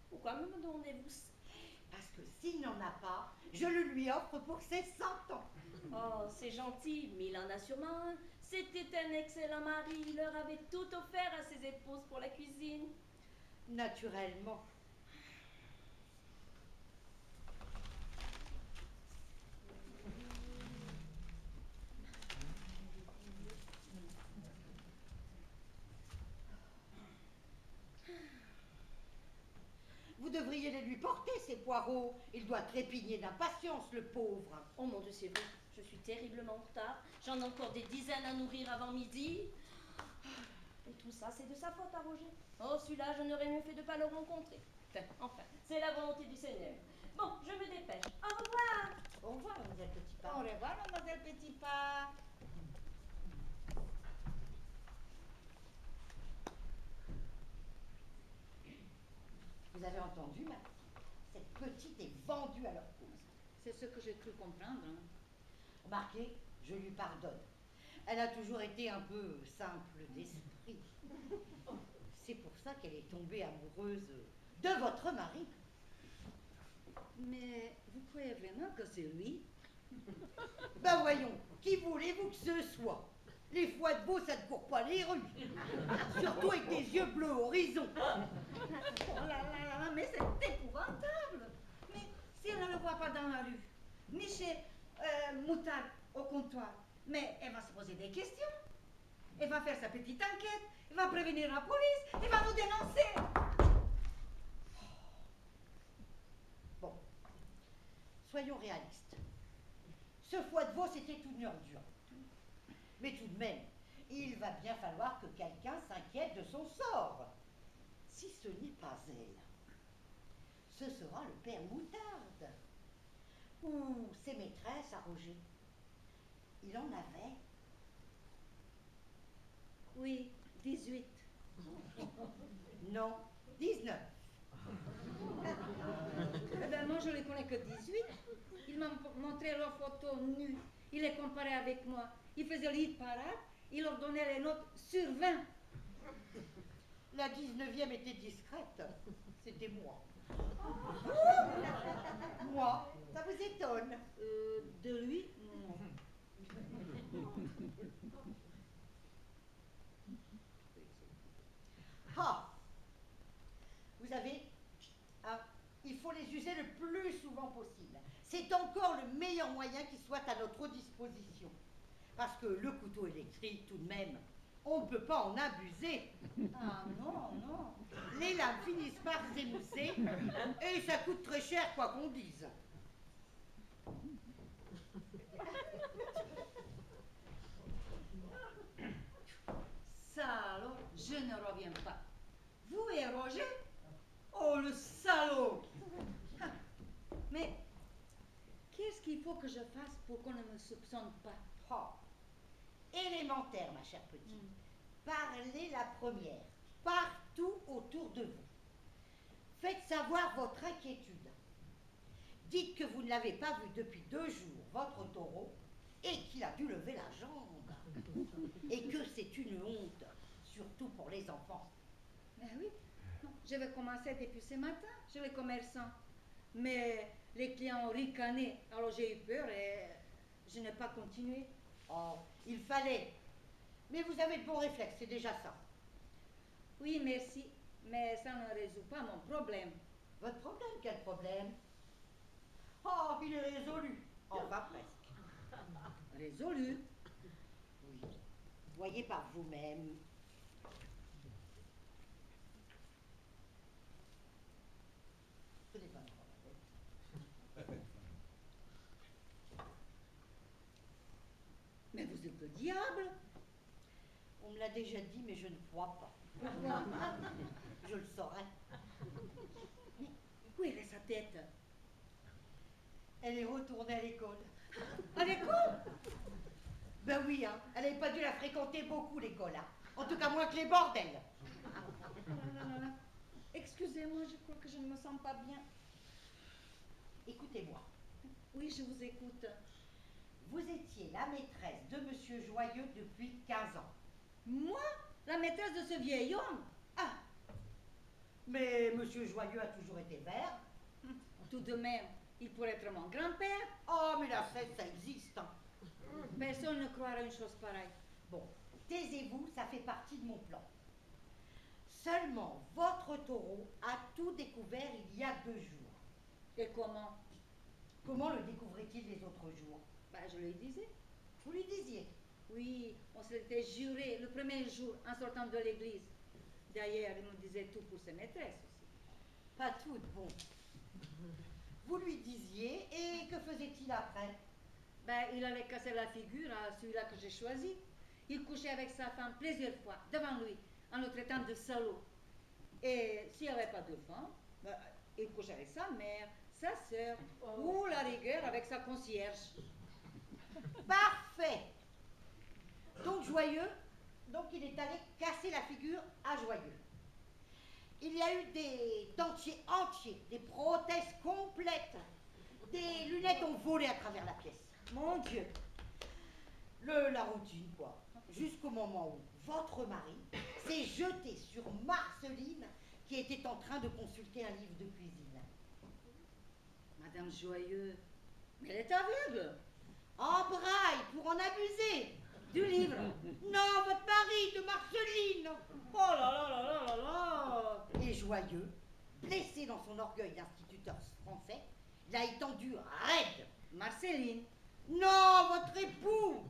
C: Pourquoi me demandez-vous ça?
A: Parce que s'il n'en a pas, je le lui offre pour ses 100 ans.
C: Oh, c'est gentil, mais il en a sûrement un. C'était un excellent mari. Il leur avait tout offert à ses épouses pour la cuisine.
A: Naturellement. Vous devriez les lui porter, ces poireaux. Il doit trépigner d'impatience, le pauvre.
C: Oh mon Dieu, c'est vrai, je suis terriblement en retard. J'en ai encore des dizaines à nourrir avant midi. Et tout ça, c'est de sa faute à Roger. Oh, celui-là, je n'aurais mieux fait de ne pas le rencontrer. Enfin, c'est la volonté du Seigneur. Bon, je me dépêche. Au revoir.
A: Au revoir, mademoiselle Petitpas.
B: Au revoir, mademoiselle Petitpas.
A: Vous avez entendu, ma cette petite est vendue à leur cause.
B: C'est ce que j'ai cru comprendre. Hein.
A: Remarquez, je lui pardonne. Elle a toujours été un peu simple d'esprit. C'est pour ça qu'elle est tombée amoureuse de votre mari.
B: Mais vous croyez vraiment que c'est lui?
A: Ben voyons, qui voulez-vous que ce soit? Les foies de veau, ça ne court pas les rues. Surtout avec des yeux bleus horizon.
B: Oh là là là, mais c'est épouvantable. Mais si elle ne le voit pas dans la rue, ni chez Moutard au comptoir, mais elle va se poser des questions. Elle va faire sa petite enquête, elle va prévenir la police, elle va nous dénoncer.
A: Bon, soyons réalistes. Ce foie de veau, c'était une ordure. Mais tout de même, il va bien falloir que quelqu'un s'inquiète de son sort. Si ce n'est pas elle, ce sera le père Moutarde. Ou ses maîtresses à Roger. Il en avait.
B: Oui, 18.
A: Non, 19.
B: Eh ben moi, je ne les connais que 18. Ils m'ont montré leurs photos nues. Il les comparait avec moi. Il faisait l'hit parade. Il leur donnait les notes sur 20.
A: La 19e était discrète. C'était moi. Moi, ça vous étonne?
B: De lui, non.
A: Ah! Vous savez, hein, il faut les user le plus souvent possible. C'est encore le meilleur moyen qui soit à notre disposition. Parce que le couteau électrique, tout de même, on ne peut pas en abuser.
B: Ah non, non.
A: Les lames finissent par s'émousser et ça coûte très cher, quoi qu'on dise.
B: Ça alors, je ne reviens pas. Vous et Roger? Oh, le salaud! Mais qu'est-ce qu'il faut que je fasse pour qu'on ne me soupçonne pas?
A: Oh. Élémentaire, ma chère petite. Parlez la première, partout autour de vous. Faites savoir votre inquiétude. Dites que vous ne l'avez pas vu depuis 2 jours, votre taureau, et qu'il a dû lever la jambe. Et que c'est une honte, surtout pour les enfants.
B: Mais oui, je vais commencer depuis ce matin chez les commerçants. Mais les clients ont ricané, alors j'ai eu peur et je n'ai pas continué.
A: Oh, il fallait. Mais vous avez de bons réflexes, c'est déjà ça.
B: Oui, merci, mais ça ne résout pas mon problème.
A: Votre problème, quel problème? Oh, il est résolu. Enfin, presque.
B: Résolu.
A: Oui. Voyez par vous-même. Ce n'est pas un problème.
B: Mais vous êtes le diable.
A: On me l'a déjà dit, mais je ne crois pas. Je le saurais.
B: Où est sa tête?
A: Elle est retournée à l'école.
B: À l'école?
A: Ben oui, hein. Elle n'avait pas dû la fréquenter beaucoup, l'école. Hein. En tout cas, moins que les bordels.
B: Excusez-moi, je crois que je ne me sens pas bien.
A: écoutez-moi.
B: Oui, je vous écoute.
A: Vous étiez la maîtresse de Monsieur Joyeux depuis 15 ans.
B: Moi, la maîtresse de ce vieil homme?
A: Ah, mais Monsieur Joyeux a toujours été vert.
B: Tout de même, il pourrait être mon grand-père.
A: Oh, mais la fête, ça existe. Hein.
B: Personne ne croirait une chose pareille.
A: Bon, taisez-vous, ça fait partie de mon plan. Seulement, votre taureau a tout découvert il y a 2 jours.
B: Et comment?
A: Comment le découvrait-il les autres jours?
B: Je lui disais.
A: Vous lui disiez.
B: Oui, on se l'était juré le premier jour en sortant de l'église. D'ailleurs, il me disait tout pour ses maîtresses aussi.
A: Pas toutes, bon. Vous lui disiez, et que faisait-il après?
B: Il allait casser la figure à celui-là que j'ai choisi. Il couchait avec sa femme plusieurs fois devant lui, en le traitant de salaud. Et s'il n'y avait pas de femme, il couchait avec sa mère, sa sœur, ou la rigueur avec sa concierge.
A: Parfait. Donc Joyeux, donc il est allé casser la figure à Joyeux. Il y a eu des dentiers entiers, des prothèses complètes, des lunettes ont volé à travers la pièce. Mon Dieu. La routine, quoi. Jusqu'au moment où votre mari s'est jeté sur Marceline, qui était en train de consulter un livre de cuisine.
B: Madame Joyeux, mais elle est aveugle.
A: En braille, pour en abuser.
B: Du livre.
A: Non, votre mari, de Marceline.
B: Oh là là là là là là.
A: Et Joyeux, blessé dans son orgueil d'instituteur français, l'a étendu raide.
B: Marceline.
A: Non, votre époux.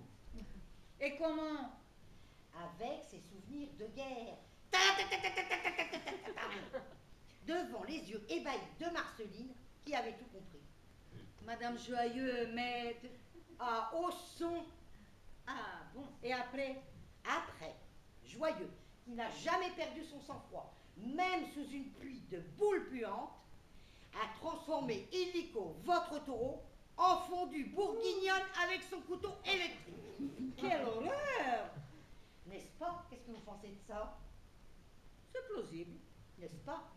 B: Et comment?
A: Avec ses souvenirs de guerre. Devant les yeux ébahis de Marceline, qui avait tout compris.
B: Madame Joyeux, mais...
A: Ah, au son.
B: Ah, bon. Et après?
A: Après, Joyeux, qui n'a jamais perdu son sang-froid, même sous une pluie de boules puantes, a transformé illico votre taureau en fondue bourguignonne avec son couteau électrique.
B: Quelle horreur!
A: N'est-ce pas? Qu'est-ce que vous pensez de ça?
B: C'est plausible.
A: N'est-ce pas?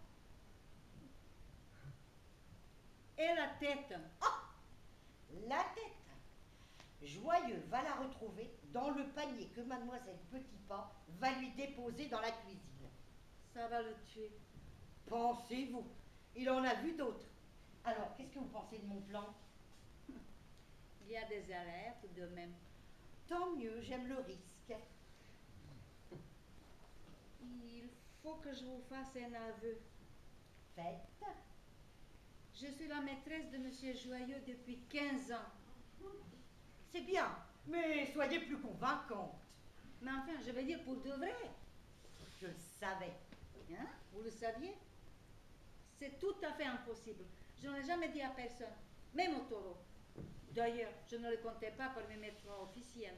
B: Et la tête?
A: Ah! La tête! Joyeux va la retrouver dans le panier que mademoiselle Petitpas va lui déposer dans la cuisine.
B: Ça va le tuer.
A: Pensez-vous, il en a vu d'autres. Alors, qu'est-ce que vous pensez de mon plan?
B: Il y a des alertes de même.
A: Tant mieux, j'aime le risque.
B: Il faut que je vous fasse un aveu.
A: Faites.
B: Je suis la maîtresse de Monsieur Joyeux depuis 15 ans.
A: C'est bien, mais soyez plus convaincante.
B: Mais enfin, je vais dire pour de vrai.
A: Je le savais.
B: Hein? Vous le saviez? C'est tout à fait impossible. Je n'en ai jamais dit à personne, même au taureau. D'ailleurs, je ne le comptais pas parmi mes 3 officiels.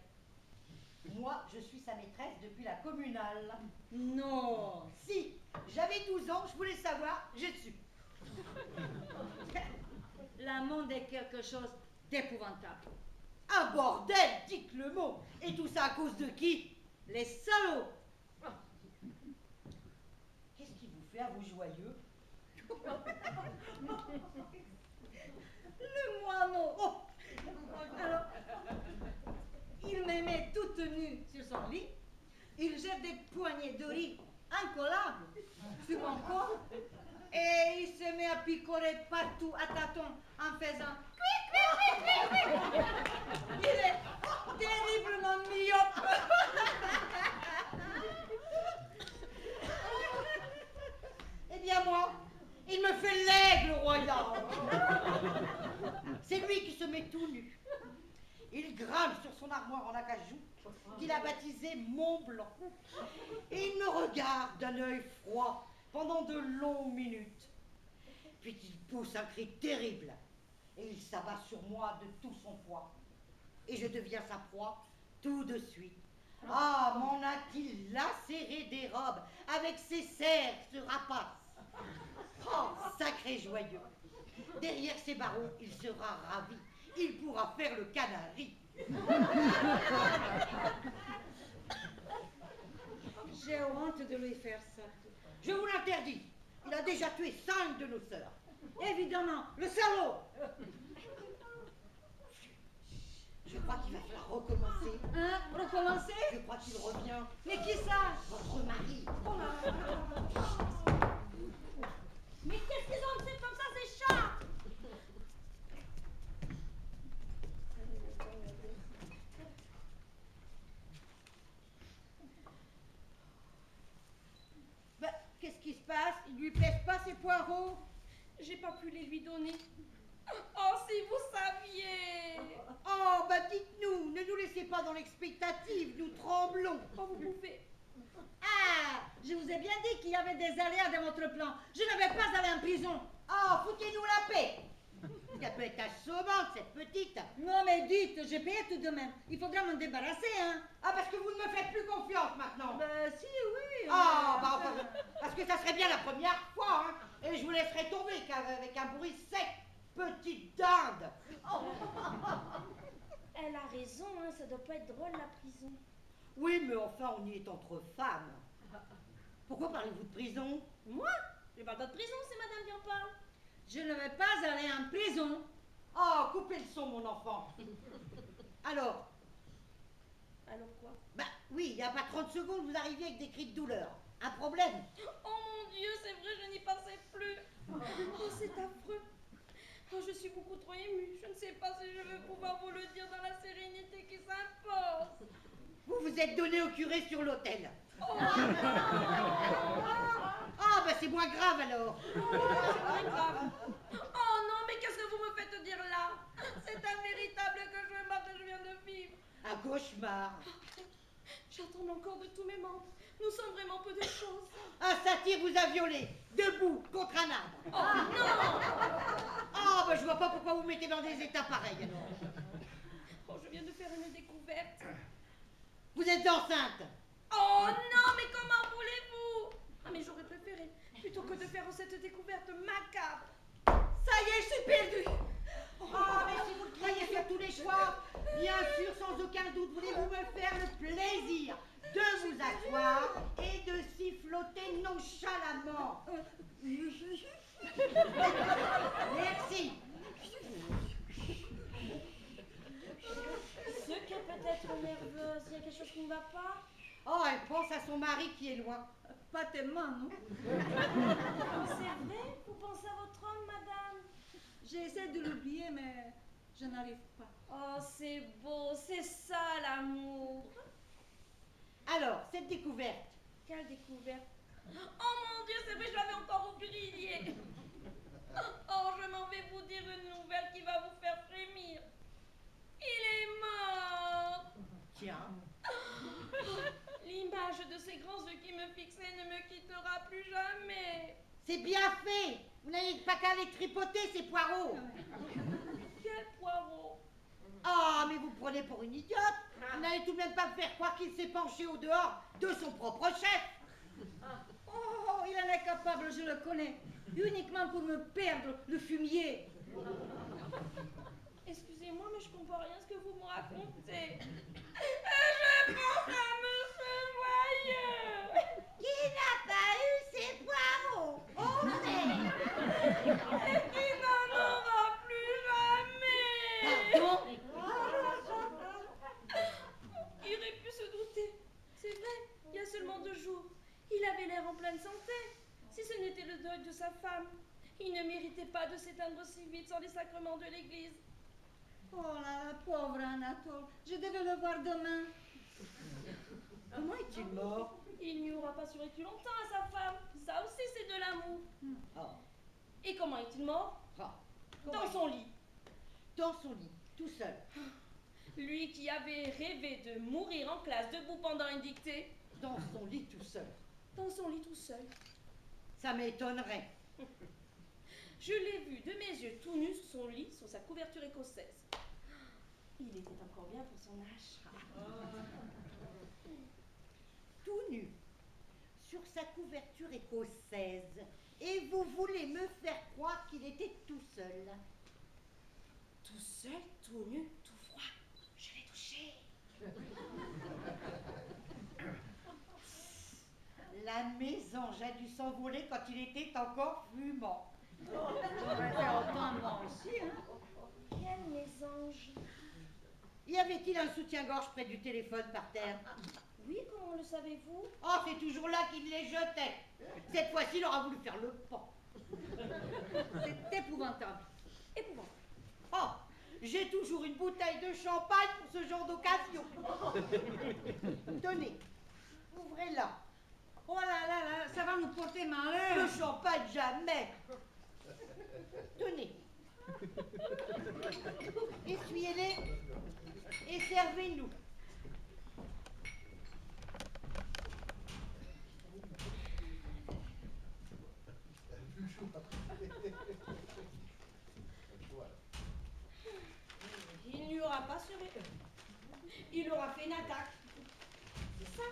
A: Moi, je suis sa maîtresse depuis la communale.
B: Non!
A: Si, j'avais 12 ans, je voulais savoir, j'ai su.
B: La monde est quelque chose d'épouvantable.
A: Un bordel, dites le mot. Et tout ça à cause de qui?
B: Les salauds!
A: Qu'est-ce qui vous fait à vous Joyeux?
B: Le moineau! Oh. Alors, il me met toute nue sur son lit, il jette des poignées de riz incollables sur mon corps et il se met à picorer partout à tâtons en faisant il est terriblement myope.
A: Eh bien moi, il me fait l'aigle royal. C'est lui qui se met tout nu. Il grimpe sur son armoire en acajou, qu'il a baptisé Mont Blanc. Et il me regarde d'un œil froid pendant de longues minutes. Puis il pousse un cri terrible. Et il s'abat sur moi de tout son poids. Et je deviens sa proie tout de suite. Ah, m'en a-t-il lacéré des robes avec ses serres, ce rapace. Oh, sacré Joyeux. Derrière ses barreaux, il sera ravi. Il pourra faire le canari.
B: J'ai honte de lui faire ça.
A: Je vous l'interdis. Il a déjà tué 5 de nos sœurs.
B: Évidemment, le salaud.
A: Je crois qu'il va falloir recommencer.
B: Hein? Recommencer?
A: Je crois qu'il revient.
B: Mais qui ça?
A: Votre mari.
B: Oh là là.
C: Mais qu'est-ce qu'ils ont fait comme ça, ces chats?
B: Ben, qu'est-ce qui se passe? Ils lui plaisent pas ces poireaux?
C: J'ai pas pu les lui donner. Oh, si vous saviez!
A: Oh, bah dites-nous, ne nous laissez pas dans l'expectative, nous tremblons.
C: Oh, vous pouvez.
B: Ah, je vous ai bien dit qu'il y avait des aléas dans votre plan. Je ne vais pas aller en prison.
A: Oh, foutez-nous la paix. Elle peut être assommante, cette petite.
B: Non mais dites, j'ai payé tout de même. Il faudra m'en débarrasser, hein.
A: Ah, parce que vous ne me faites plus confiance maintenant.
B: Ben si, oui.
A: Ah, bah enfin, parce que ça serait bien la première fois, hein. Et je vous laisserai tomber avec un bruit sec, petite dinde.
C: Elle a raison, hein, ça doit pas être drôle la prison.
A: Oui, mais enfin, on y est entre femmes. Pourquoi parlez-vous de prison?
C: Moi? Je parle pas de prison, c'est madame qui en parle.
B: Je ne vais pas aller en prison.
A: Oh, coupez le son, mon enfant. Alors,
C: Alors quoi?
A: bah oui, il n'y a pas 30 secondes, vous arriviez avec des cris de douleur. Un problème?
C: Oh mon Dieu, c'est vrai, je n'y pensais plus. Oh, c'est affreux. Oh, je suis beaucoup trop émue. Je ne sais pas si je vais pouvoir vous le dire dans la sérénité qui s'impose.
A: Vous vous êtes donné au curé sur l'autel.
C: Oh,
A: Ah, bah c'est moins grave alors.
C: très grave. Oh non, mais qu'est-ce que vous me faites dire là? C'est un véritable cauchemar que je viens de vivre.
A: Un cauchemar.
C: J'attends encore de tous mes membres. Nous sommes vraiment peu de choses.
A: Un satyre vous a violé, debout, contre un arbre.
C: Oh non!
A: Ah, bah je vois pas pourquoi vous mettez dans des états pareils alors.
C: Oh, je viens de faire une découverte.
A: Vous êtes enceinte.
C: Oh non, mais comment voulez-vous? Ah, mais j'aurais préféré, plutôt que de faire cette découverte macabre.
B: Ça y est, je suis perdue.
A: Ah, mais si vous le croyez sur tous les choix, bien sûr, sans aucun doute, voulez-vous me faire le plaisir de vous asseoir et de siffloter nonchalamment. Merci.
C: Ce qui est peut-être nerveuse, il y a quelque chose qui ne va pas?
A: Oh, elle pense à son mari qui est loin.
B: Pas tellement, non?
C: C'est vrai? Vous pensez à votre homme, madame?
B: J'essaie de l'oublier, mais je n'arrive pas.
C: Oh, c'est beau, c'est ça l'amour.
A: Alors, cette découverte,
C: Quelle découverte. Oh mon Dieu, c'est vrai, je l'avais encore oublié. Oh, je m'en vais vous dire une nouvelle qui va vous faire frémir. Il est mort.
A: tiens,
C: L'image de ces grands yeux qui me fixaient ne me quittera plus jamais.
A: c'est bien fait. Vous n'avez pas qu'à les tripoter, ces poireaux.
C: Quel poireau.
A: Ah, mais vous prenez pour une idiote. Vous n'allez tout de même pas me faire croire qu'il s'est penché au dehors de son propre chef.
B: Oh, il en est capable, je le connais. Uniquement pour me perdre, le fumier.
C: Excusez-moi, mais je comprends rien à ce que vous me racontez. Je pense à Monsieur Joyeux.
A: Qui n'a pas eu ses poireaux? Osez.
C: Et qui n'en aura plus jamais.
A: Pardon?
C: Il aurait pu se douter. C'est vrai, il y a seulement 2 jours. Il avait l'air en pleine santé. Si ce n'était le deuil de sa femme, il ne méritait pas de s'éteindre si vite sans les sacrements de l'église.
B: Oh là là, pauvre Anatole. Je devais le voir demain.
A: Comment est-il mort?
C: Il n'y aura pas survécu longtemps à sa femme. Ça aussi, c'est de l'amour.
A: Oh.
C: Et comment est-il mort?
A: Ah.
C: Dans son lit.
A: Dans son lit, tout seul.
C: Lui qui avait rêvé de mourir en classe debout pendant une dictée.
A: Dans son lit, tout seul.
C: Dans son lit tout seul.
A: Ça m'étonnerait.
C: Je l'ai vu de mes yeux tout nu sur son lit, sur sa couverture écossaise. Il était encore bien pour son âge.
A: Tout nu, sur sa couverture écossaise. Et vous voulez me faire croire qu'il était tout seul?
C: Tout seul, tout nu, tout froid. Je l'ai touché.
A: La mésange a dû s'envoler quand il était encore fumant.
B: J'aurais fait autant moi aussi, hein.
C: Quel mésange.
A: Y avait-il un soutien-gorge près du téléphone par terre?
C: Oui, comment le savez-vous?
A: Oh, c'est toujours là qu'il les jetait. Cette fois-ci, il aura voulu faire le pan.
B: C'est épouvantable.
C: Épouvantable.
A: Oh, j'ai toujours une bouteille de champagne pour ce genre d'occasion. Tenez, ouvrez-la.
B: Oh là là là, ça va nous porter
A: Le
B: malheur.
A: champagne, jamais. Tenez. Essuyez-les et servez-nous.
C: Il n'y aura pas survécu. Il aura fait une attaque. C'est ça,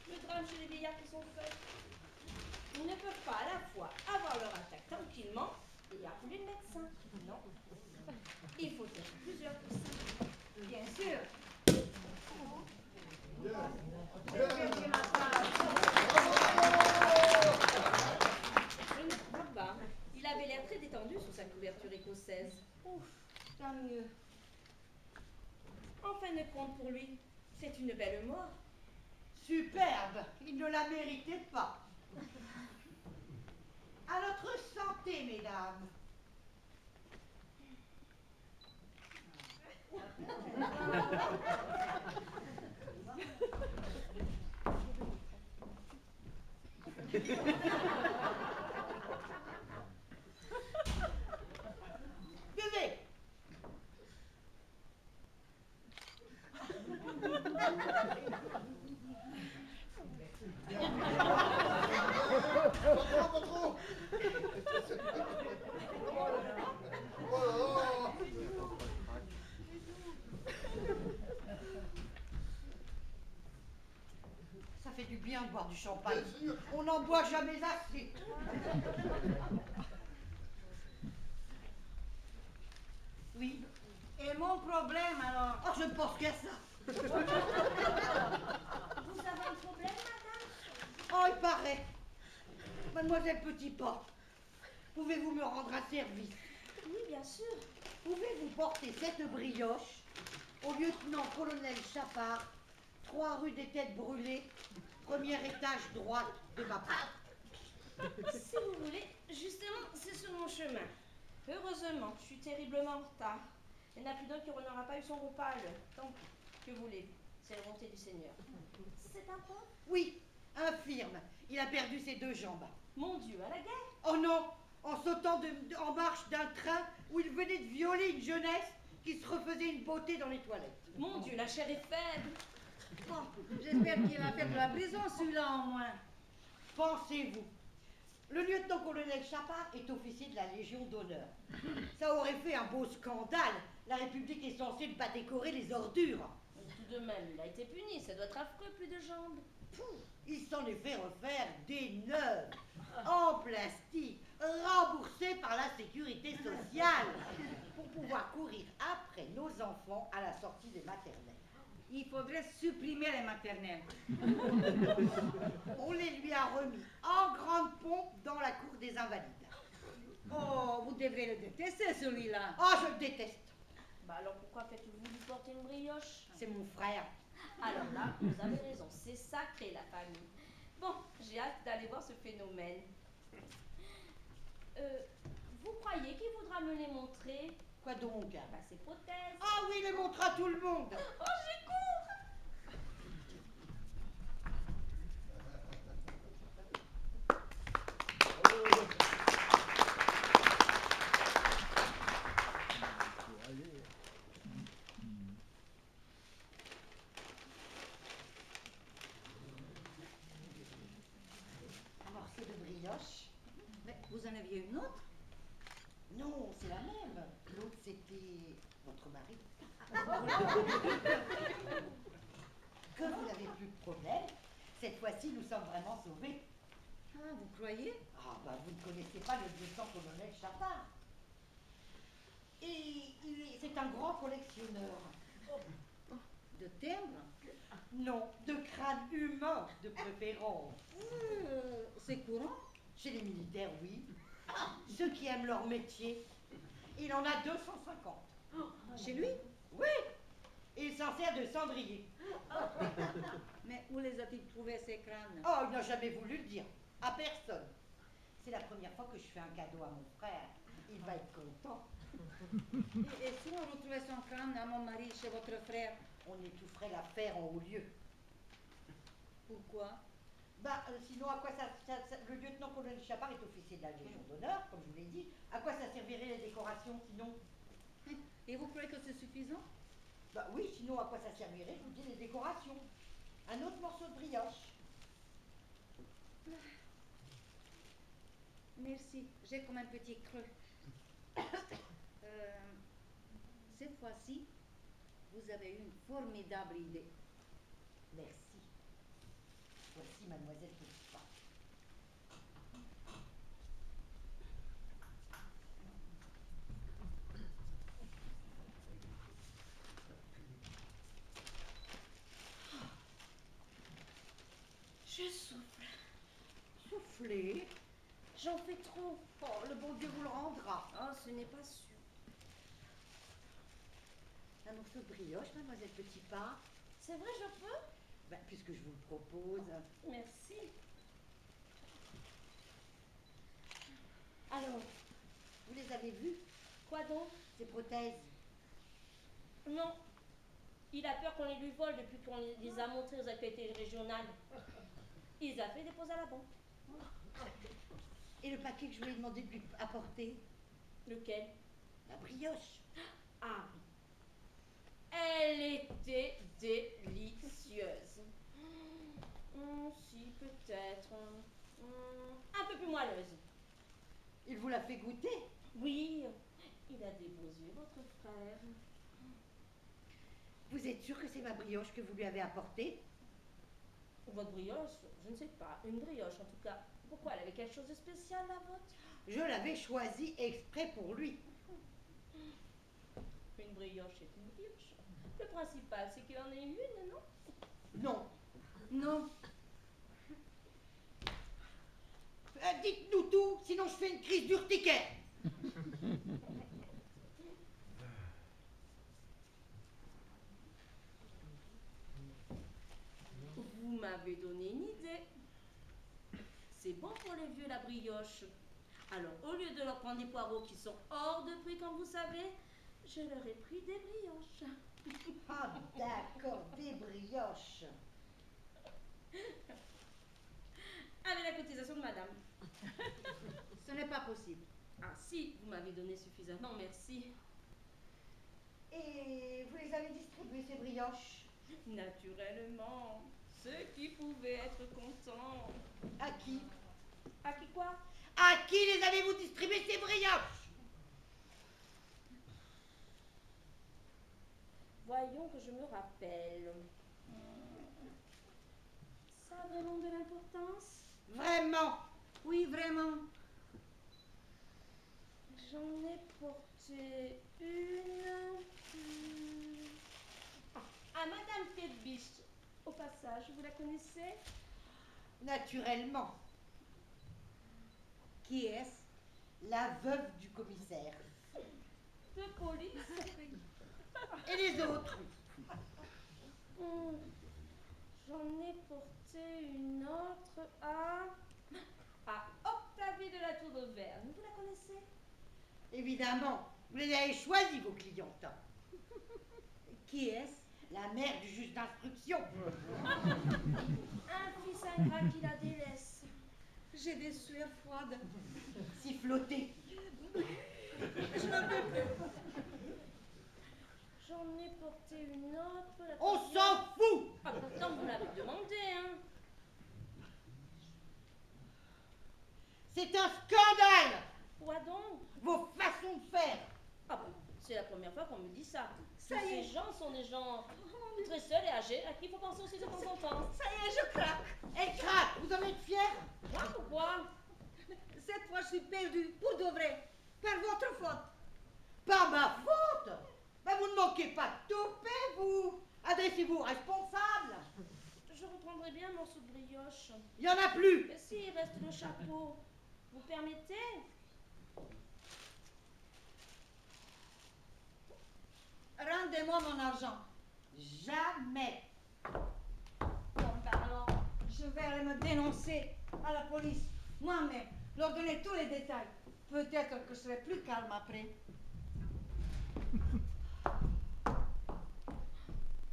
C: le drame chez les vieillards qui sont feuilles. Ils ne peuvent pas à la fois avoir leur attaque tranquillement et appeler le médecin. Non. Il faut être plusieurs pour ça.
B: Bien sûr.
C: Je ne crois pas. Il avait l'air très détendu sous sa couverture écossaise.
B: Ouf, tant mieux.
C: En fin de compte, pour lui, c'est une belle mort.
A: Superbe, il ne la méritait pas. À notre santé, mesdames. Buvez.
D: Pas trop. Oh.
A: Ça fait du bien de boire du champagne.
D: Bien sûr.
A: On n'en boit jamais assez. Oui.
B: Et mon problème alors?
A: Oh, je ne pense qu'à ça.
C: Vous avez un problème, madame?
A: Oh, il paraît. Mademoiselle Petitpas, pouvez-vous me rendre un service?
C: Oui, bien sûr.
A: Pouvez-vous porter cette brioche au lieutenant-colonel Chapard, 3 rue des Têtes Brûlées, premier étage droite de ma part?
C: Si vous voulez, justement, c'est sur mon chemin. Heureusement, je suis terriblement en retard. Il n'y en a plus d'un qui n'aura pas eu son repas, là. Tant pis. Que voulez-vous? C'est la volonté du Seigneur. C'est un pauvre?
A: Oui, infirme. Il a perdu ses 2 jambes.
C: Mon Dieu, à la guerre?
A: Oh non, en sautant en marche d'un train où il venait de violer une jeunesse qui se refaisait une beauté dans les toilettes.
C: Mon Dieu, la chair est faible.
B: Bon, j'espère qu'il va faire de la prison celui-là au moins.
A: Pensez-vous, le lieutenant-colonel Chapard est officier de la Légion d'honneur. Ça aurait fait un beau scandale. La République est censée ne pas décorer les ordures.
C: Tout de même, il a été puni. Ça doit être affreux, plus de jambes.
A: Il s'en est fait refaire des neuves, en plastique, remboursés par la sécurité sociale, pour pouvoir courir après nos enfants à la sortie des maternelles.
B: Il faudrait supprimer les maternelles.
A: On les lui a remis en grande pompe dans la cour des Invalides.
B: Oh, vous devrez le détester celui-là.
A: Oh, je le déteste.
C: Bah alors pourquoi faites-vous lui porter une brioche?
A: C'est mon frère.
C: Alors là, vous avez raison, c'est sacré la famille. Bon, j'ai hâte d'aller voir ce phénomène. Vous croyez qu'il voudra me les montrer?
A: Quoi donc?
C: Bah ses prothèses.
A: Ah oui, il les montre à tout le monde.
C: Oh, j'y cours!
A: Alors, c'est de brioche.
B: Mais vous en aviez une autre?
A: Non, c'est la même. L'autre, c'était votre mari. Que vous n'avez plus de problème, cette fois-ci, nous sommes vraiment sauvés.
B: Ah, vous croyez?
A: Ah, bah, vous ne connaissez pas le lieutenant-colonel Chapard. Et c'est un grand collectionneur.
B: De timbres?
A: Non, de crânes humains de préférence.
B: C'est courant?
A: Chez les militaires, oui. Ceux qui aiment leur métier, il en a 250.
B: Chez lui?
A: Oui, et il s'en sert de cendrier.
B: Mais où les a-t-il trouvés ces crânes?
A: Oh, il n'a jamais voulu le dire, à personne. C'est la première fois que je fais un cadeau à mon frère. Il va être content.
B: Et si on retrouvait son crâne à mon mari chez votre frère?
A: On étoufferait l'affaire en haut lieu.
B: Pourquoi?
A: Sinon, à quoi le lieutenant-colonel Chapard est officier de la Légion d'honneur, comme je vous l'ai dit. À quoi ça servirait les décorations, sinon?
B: Et vous croyez que c'est suffisant?
A: Oui, sinon, à quoi ça servirait, je vous dis, les décorations. Un autre morceau de brioche.
B: Merci, j'ai comme un petit creux. Cette fois-ci, vous avez eu une formidable idée.
A: Merci. Voici mademoiselle Petitpas.
C: Je souffle.
A: Soufflez.
C: J'en fais trop.
A: Oh, le bon Dieu vous le rendra.
C: Oh, ce n'est pas sûr.
A: Un morceau de brioche, mademoiselle Petitpas.
C: C'est vrai, je peux?
A: Puisque je vous le propose.
C: Merci. Alors,
A: Vous les avez vus,
C: quoi donc?
A: ces prothèses?
C: Non. Il a peur qu'on les lui vole depuis qu'on les a montrés aux activités régionales. Il les a fait déposer à la banque.
A: Et le paquet que je lui ai demandé de lui apporter?
C: Lequel?
A: La brioche.
C: Ah oui. Elle était délicieuse. Si, peut-être. Un peu plus moelleuse.
A: Il vous l'a fait goûter?
C: Oui, il a des beaux yeux, votre frère.
A: Vous êtes sûr que c'est ma brioche que vous lui avez apportée?
C: Votre brioche, je ne sais pas. Une brioche, en tout cas. Pourquoi? Elle avait quelque chose de spécial, la vôtre?
A: Je l'avais choisie exprès pour lui.
C: Une brioche est une brioche. Le principal, c'est qu'il en ait une, non?
A: Non.
B: Non.
A: Dites-nous tout, sinon je fais une crise d'urticaire.
C: Vous m'avez donné une idée. C'est bon pour les vieux, la brioche. Alors, au lieu de leur prendre des poireaux qui sont hors de prix, comme vous savez, je leur ai pris des brioches.
A: Ah, d'accord, des brioches.
C: Avec la cotisation de madame.
B: Ce n'est pas possible.
C: Ah si, vous m'avez donné suffisamment, merci.
A: Et vous les avez distribuées, ces brioches?
C: Naturellement, ceux qui pouvaient être contents.
A: À qui?
C: À qui quoi?
A: À qui les avez-vous distribuées, ces brioches?
C: Voyons que je me rappelle. Ça a vraiment de l'importance?
A: Vraiment?
B: Oui, vraiment.
C: J'en ai porté une à Madame Ketbisch. Au passage, vous la connaissez?
A: Naturellement.
B: Qui est-ce?
A: La veuve du commissaire.
C: De police?
A: Et les autres?
C: J'en ai porté une autre à Octavie de la Tour d'Auvergne. Vous la connaissez?
A: Évidemment. Vous les avez choisis, vos clientes.
B: Qui est-ce?
A: La mère du juge d'instruction.
C: Un fils ingrat qui la délaisse.
B: J'ai des sueurs froides.
A: Siffloter.
B: Je n'en peux plus.
C: J'en ai porté une autre.
A: On s'en fout.
C: Ah, pourtant, vous l'avez demandé, hein.
A: C'est un scandale.
C: Quoi donc?
A: Vos façons de faire.
C: Ah bon, c'est la première fois qu'on me dit ça.
B: Ça
C: Tous
B: y est.
C: ces gens sont des gens très seuls et âgés à qui il faut penser aussi de temps en temps.
B: Ça y est, je craque.
A: Elle craque. Vous en êtes fiers?
C: Moi, pourquoi?
B: Cette fois, je suis perdue, pour de vrai. Par votre faute.
A: Pas ma faute. Vous ne manquez pas de toupet, vous. Adressez-vous aux responsables.
C: Je reprendrai bien un morceau de brioche.
A: Il n'y en a plus.
C: Mais si, il reste le chapeau. Vous permettez?
B: Rendez-moi mon argent.
A: Jamais.
B: Bon, ben alors, je vais aller me dénoncer à la police moi-même, leur donner tous les détails. Peut-être que je serai plus calme après.
C: Il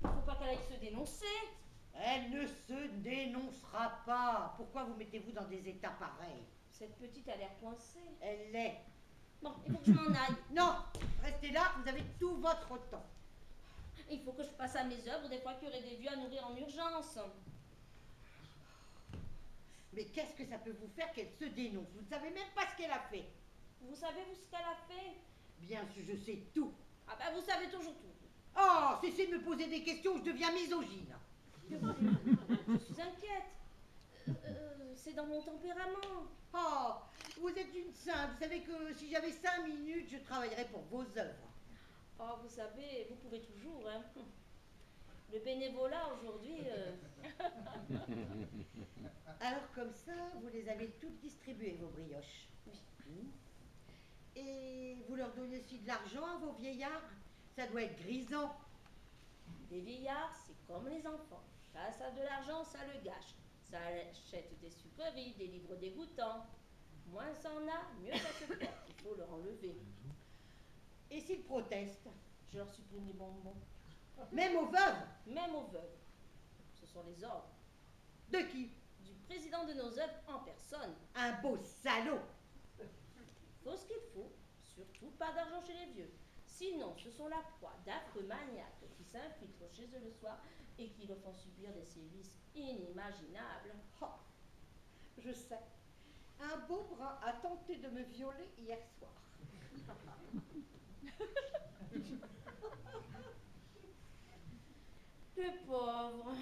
C: faut pas qu'elle aille se dénoncer.
A: Elle ne se dénoncera pas. Pourquoi vous mettez-vous dans des états pareils?
C: Cette petite a l'air coincée.
A: Elle l'est.
C: Bon, il faut que je m'en aille.
A: Non, restez là, vous avez tout votre temps.
C: Il faut que je passe à mes œuvres des fois qu'il y aurait des vieux à nourrir en urgence.
A: Mais qu'est-ce que ça peut vous faire qu'elle se dénonce? Vous ne savez même pas ce qu'elle a fait.
C: Vous savez, vous, ce qu'elle a fait?
A: Bien sûr, je sais tout.
C: Ah ben, vous savez toujours tout.
A: Oh, cessez de me poser des questions, je deviens misogyne.
C: Je suis inquiète. C'est dans mon tempérament.
A: Oh, vous êtes une sainte. Vous savez que si j'avais 5 minutes, je travaillerais pour vos œuvres.
C: Oh, vous savez, vous pouvez toujours, hein. Le bénévolat aujourd'hui...
A: Alors comme ça, vous les avez toutes distribuées, vos brioches.
C: Oui.
A: Et vous leur donnez aussi de l'argent à vos vieillards? Ça doit être grisant.
C: Des vieillards, c'est comme les enfants. Ça a de l'argent, ça le gâche. Ça achète des sucreries, des livres dégoûtants. Moins ça en a, mieux ça se porte. Il faut leur enlever.
A: Et s'ils protestent?
C: Je leur supprime les bonbons.
A: Même aux veuves?
C: Même aux veuves. Ce sont les ordres
A: De qui?
C: du président de nos œuvres en personne.
A: Un beau salaud.
C: Faut ce qu'il faut, surtout pas d'argent chez les vieux. Sinon, ce sont la proie d'affreux maniaques qui s'infiltrent chez eux le soir et qui leur font subir des sévices inimaginables.
A: Oh, je sais. Un beau bras a tenté de me violer hier soir.
C: Le pauvre.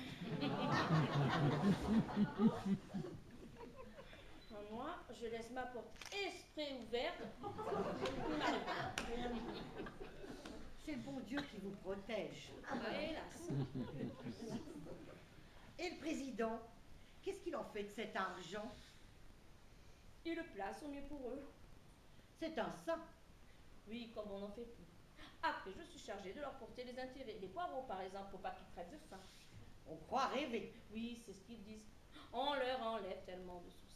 C: Moi, je laisse ma porte exprès ouverte.
A: C'est le bon Dieu qui vous protège.
C: Ah, hélas.
A: Et le président, qu'est-ce qu'il en fait de cet argent?
C: Il le place au mieux pour eux.
A: C'est un saint.
C: Oui, comme on n'en fait plus. Après, je suis chargée de leur porter les intérêts. Les poireaux, par exemple, pour pas qu'ils crèvent de faim.
A: On croit rêver.
C: Oui, c'est ce qu'ils disent. On leur enlève tellement de soucis.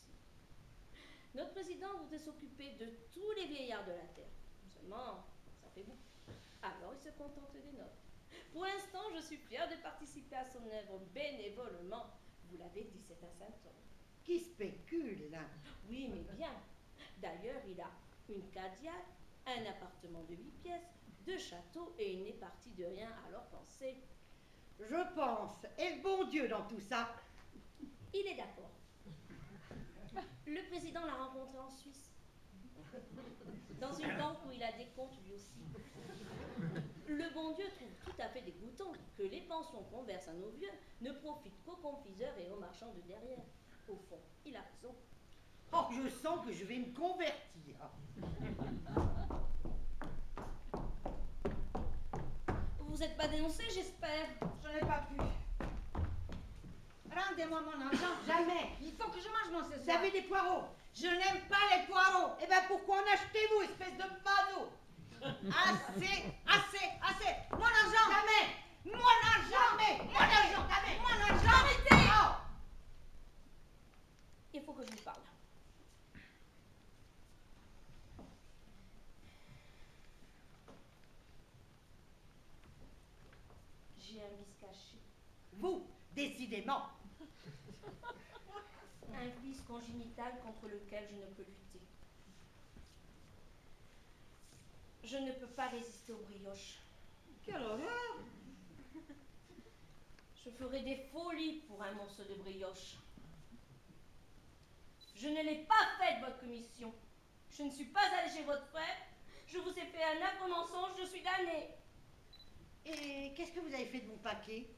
C: Notre président voudrait s'occuper de tous les vieillards de la terre. Seulement, ça fait beaucoup. Alors, il se contente des nôtres. Pour l'instant, je suis fière de participer à son œuvre bénévolement. Vous l'avez dit, c'est un saint homme.
A: Qui spécule, là?
C: Oui, mais bien. D'ailleurs, il a une cadillac, un appartement de 8 pièces, 2 châteaux et il n'est parti de rien, alors pensez.
A: Je pense. Et le bon Dieu dans tout ça?
C: Il est d'accord. Le président l'a rencontré en Suisse, dans une banque où il a des comptes lui aussi. Le bon Dieu trouve tout à fait dégoûtant que les pensions qu'on verse à nos vieux ne profitent qu'aux confiseurs et aux marchands de derrière. Au fond, il a raison.
A: Oh, je sens que je vais me convertir.
C: Vous n'êtes pas dénoncé, j'espère.
B: Je n'ai pas pu. Rendez-moi mon argent.
A: Jamais.
B: Il faut que je mange mon ce
A: Vous
B: soir.
A: avez des poireaux?
B: Je n'aime pas les poireaux.
A: Eh ben pourquoi en achetez-vous, espèce de badaud?
B: Assez, assez, assez. Mon argent.
A: Jamais.
B: Mon argent.
A: Jamais.
B: Mon argent.
A: Jamais.
B: Mon argent.
C: Arrêtez!
A: Oh.
C: Il faut que je vous parle. J'ai un vice caché.
A: Vous, décidément.
C: Un vice congénital contre lequel je ne peux lutter. Je ne peux pas résister aux brioches.
B: Quelle horreur.
C: Je ferai des folies pour un morceau de brioche. Je ne l'ai pas faite, votre commission. Je ne suis pas allée chez votre frère. Je vous ai fait un affreux mensonge, je suis damnée.
A: Et qu'est-ce que vous avez fait de mon paquet?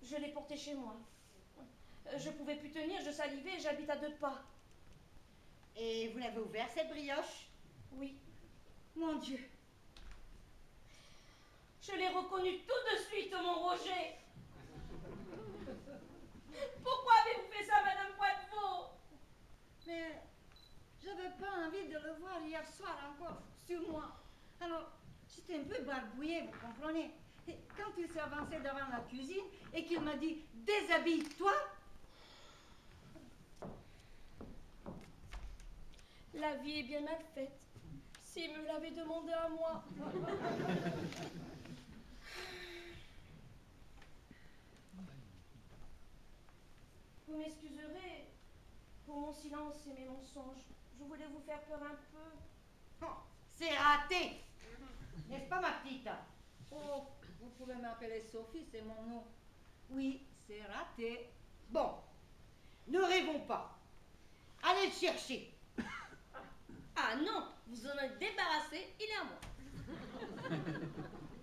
C: Je l'ai porté chez moi. Je pouvais plus tenir, je salivais et j'habite à 2 pas.
A: Et vous l'avez ouvert, cette brioche?
C: Oui,
B: Mon Dieu.
C: je l'ai reconnu tout de suite, mon Roger. Pourquoi avez-vous fait ça, Madame Poitevaux?
B: Mais je n'avais pas envie sur moi. Alors, j'étais un peu barbouillée, vous comprenez. Et quand il s'est avancé devant la cuisine et qu'il m'a dit « Déshabille-toi »,
C: La vie est bien mal faite. S'il me l'avait demandé à moi. Vous m'excuserez pour mon silence et mes mensonges. Je voulais vous faire peur un peu.
A: Oh, c'est raté. N'est-ce pas, ma petite?
B: oh, vous pouvez m'appeler Sophie, c'est mon nom. Oui, c'est raté.
A: Bon, ne rêvons pas. Allez le chercher.
C: Ah non, vous en êtes débarrassé, il est à moi.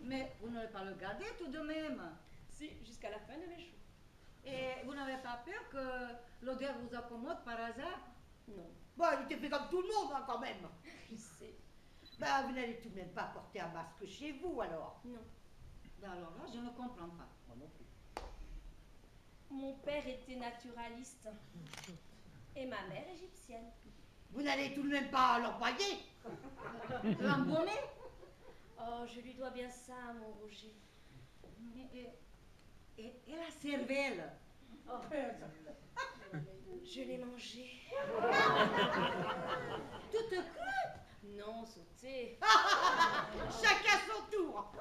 B: Mais vous n'allez pas le garder tout de même.
C: Si, jusqu'à la fin de mes jours.
B: Et vous n'avez pas peur que l'odeur vous accommode par hasard?
C: Non,
A: Bon, il était fait comme tout le monde, hein, quand même.
C: je sais.
A: Ben, vous n'allez tout de même pas porter un masque chez vous, alors.
C: Non.
B: Alors là, je ne comprends pas.
A: Moi non plus.
C: Mon père était naturaliste. Et ma mère égyptienne.
A: Vous n'allez tout de même pas l'employer.
B: L'embaumer?
C: Oh, je lui dois bien ça, mon Roger.
B: Et la cervelle?
C: Je l'ai mangée.
B: Toute crue?
C: Non, sautée.
A: Chacun son tour.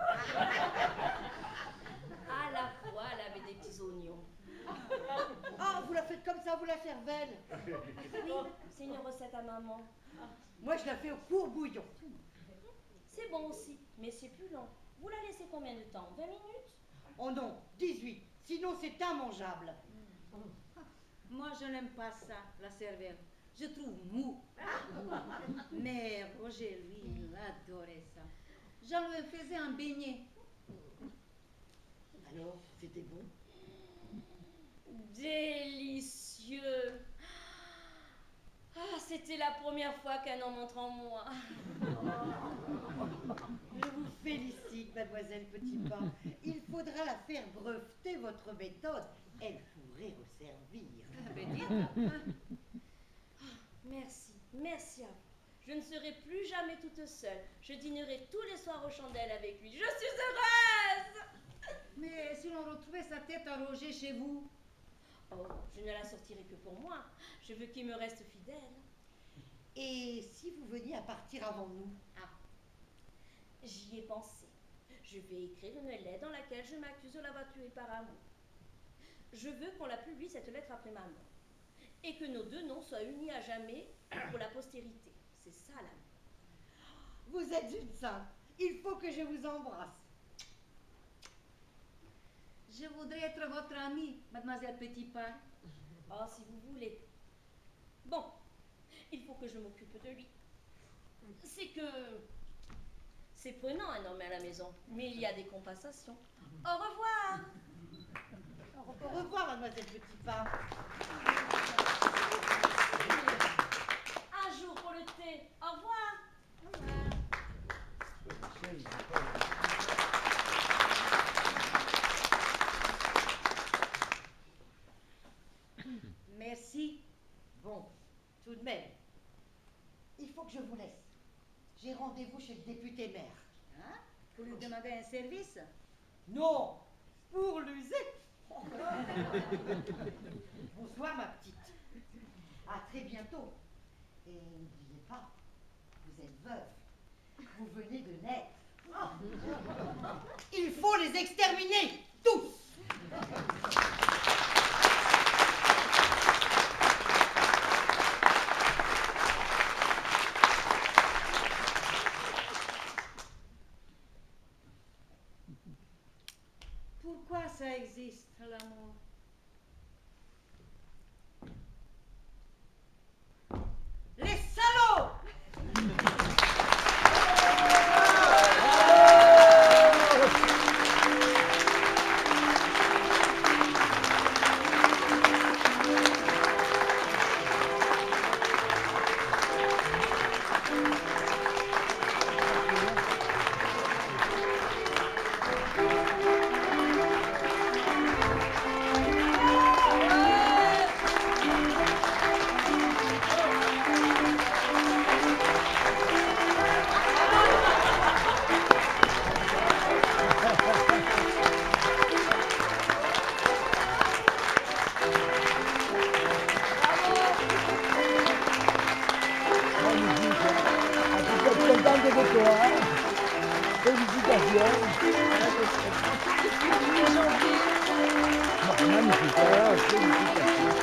C: À la fois, elle avait des petits oignons.
A: Ah, vous la faites comme ça, vous, la cervelle?
C: Oui, c'est une recette à maman.
A: Moi, je la fais au court-bouillon.
C: C'est bon aussi, mais c'est plus long. Vous la laissez combien de temps? 20 minutes?
A: Oh non, 18. Sinon, c'est immangeable.
B: Moi, je n'aime pas ça, la cervelle. Je trouve mou. Mais Roger, lui, il adorait ça. J'en lui faisais un beignet.
A: Alors, c'était bon?
C: Délicieux. Ah, c'était la première fois qu'un homme entre en moi.
A: Je vous félicite, mademoiselle Petitpas. Il faudra la faire breveter, votre méthode. Elle pourrait vous servir.
C: Merci, merci à vous. Je ne serai plus jamais toute seule. Je dînerai tous les soirs aux chandelles avec lui. Je suis heureuse!
B: Mais si l'on retrouvait sa tête à Roger chez vous?
C: Oh, je ne la sortirai que pour moi. Je veux qu'il me reste fidèle.
A: Et si vous veniez à partir avant nous?
C: Ah, j'y ai pensé. Je vais écrire une lettre dans laquelle je m'accuse de l'avoir tué par amour. Je veux qu'on la publie, cette lettre, après ma mort. Et que nos deux noms soient unis à jamais pour la postérité. C'est ça, l'amour.
A: Vous êtes une sainte. Il faut que je vous embrasse.
B: Je voudrais être votre amie, mademoiselle Petitpas.
C: Oh, si vous voulez. Bon, il faut que je m'occupe de lui. C'est prenant un homme à la maison, mais il y a des compensations. Au revoir!
A: Au revoir, mademoiselle Petitpas.
C: Un jour pour le thé. Au revoir!
B: Merci.
A: Bon, tout de même, il faut que je vous laisse. J'ai rendez-vous chez le député maire.
B: Hein? Vous lui demandez un service?
A: Non, pour l'user. Bonsoir, ma petite. À très bientôt. Et n'oubliez pas, vous êtes veuve. Vous venez de naître. Il faut les exterminer, tous.
B: Pourquoi ça existe, l'amour?
A: Les salauds!
D: de toi. Félicitations. Magnifique, alors, félicitations.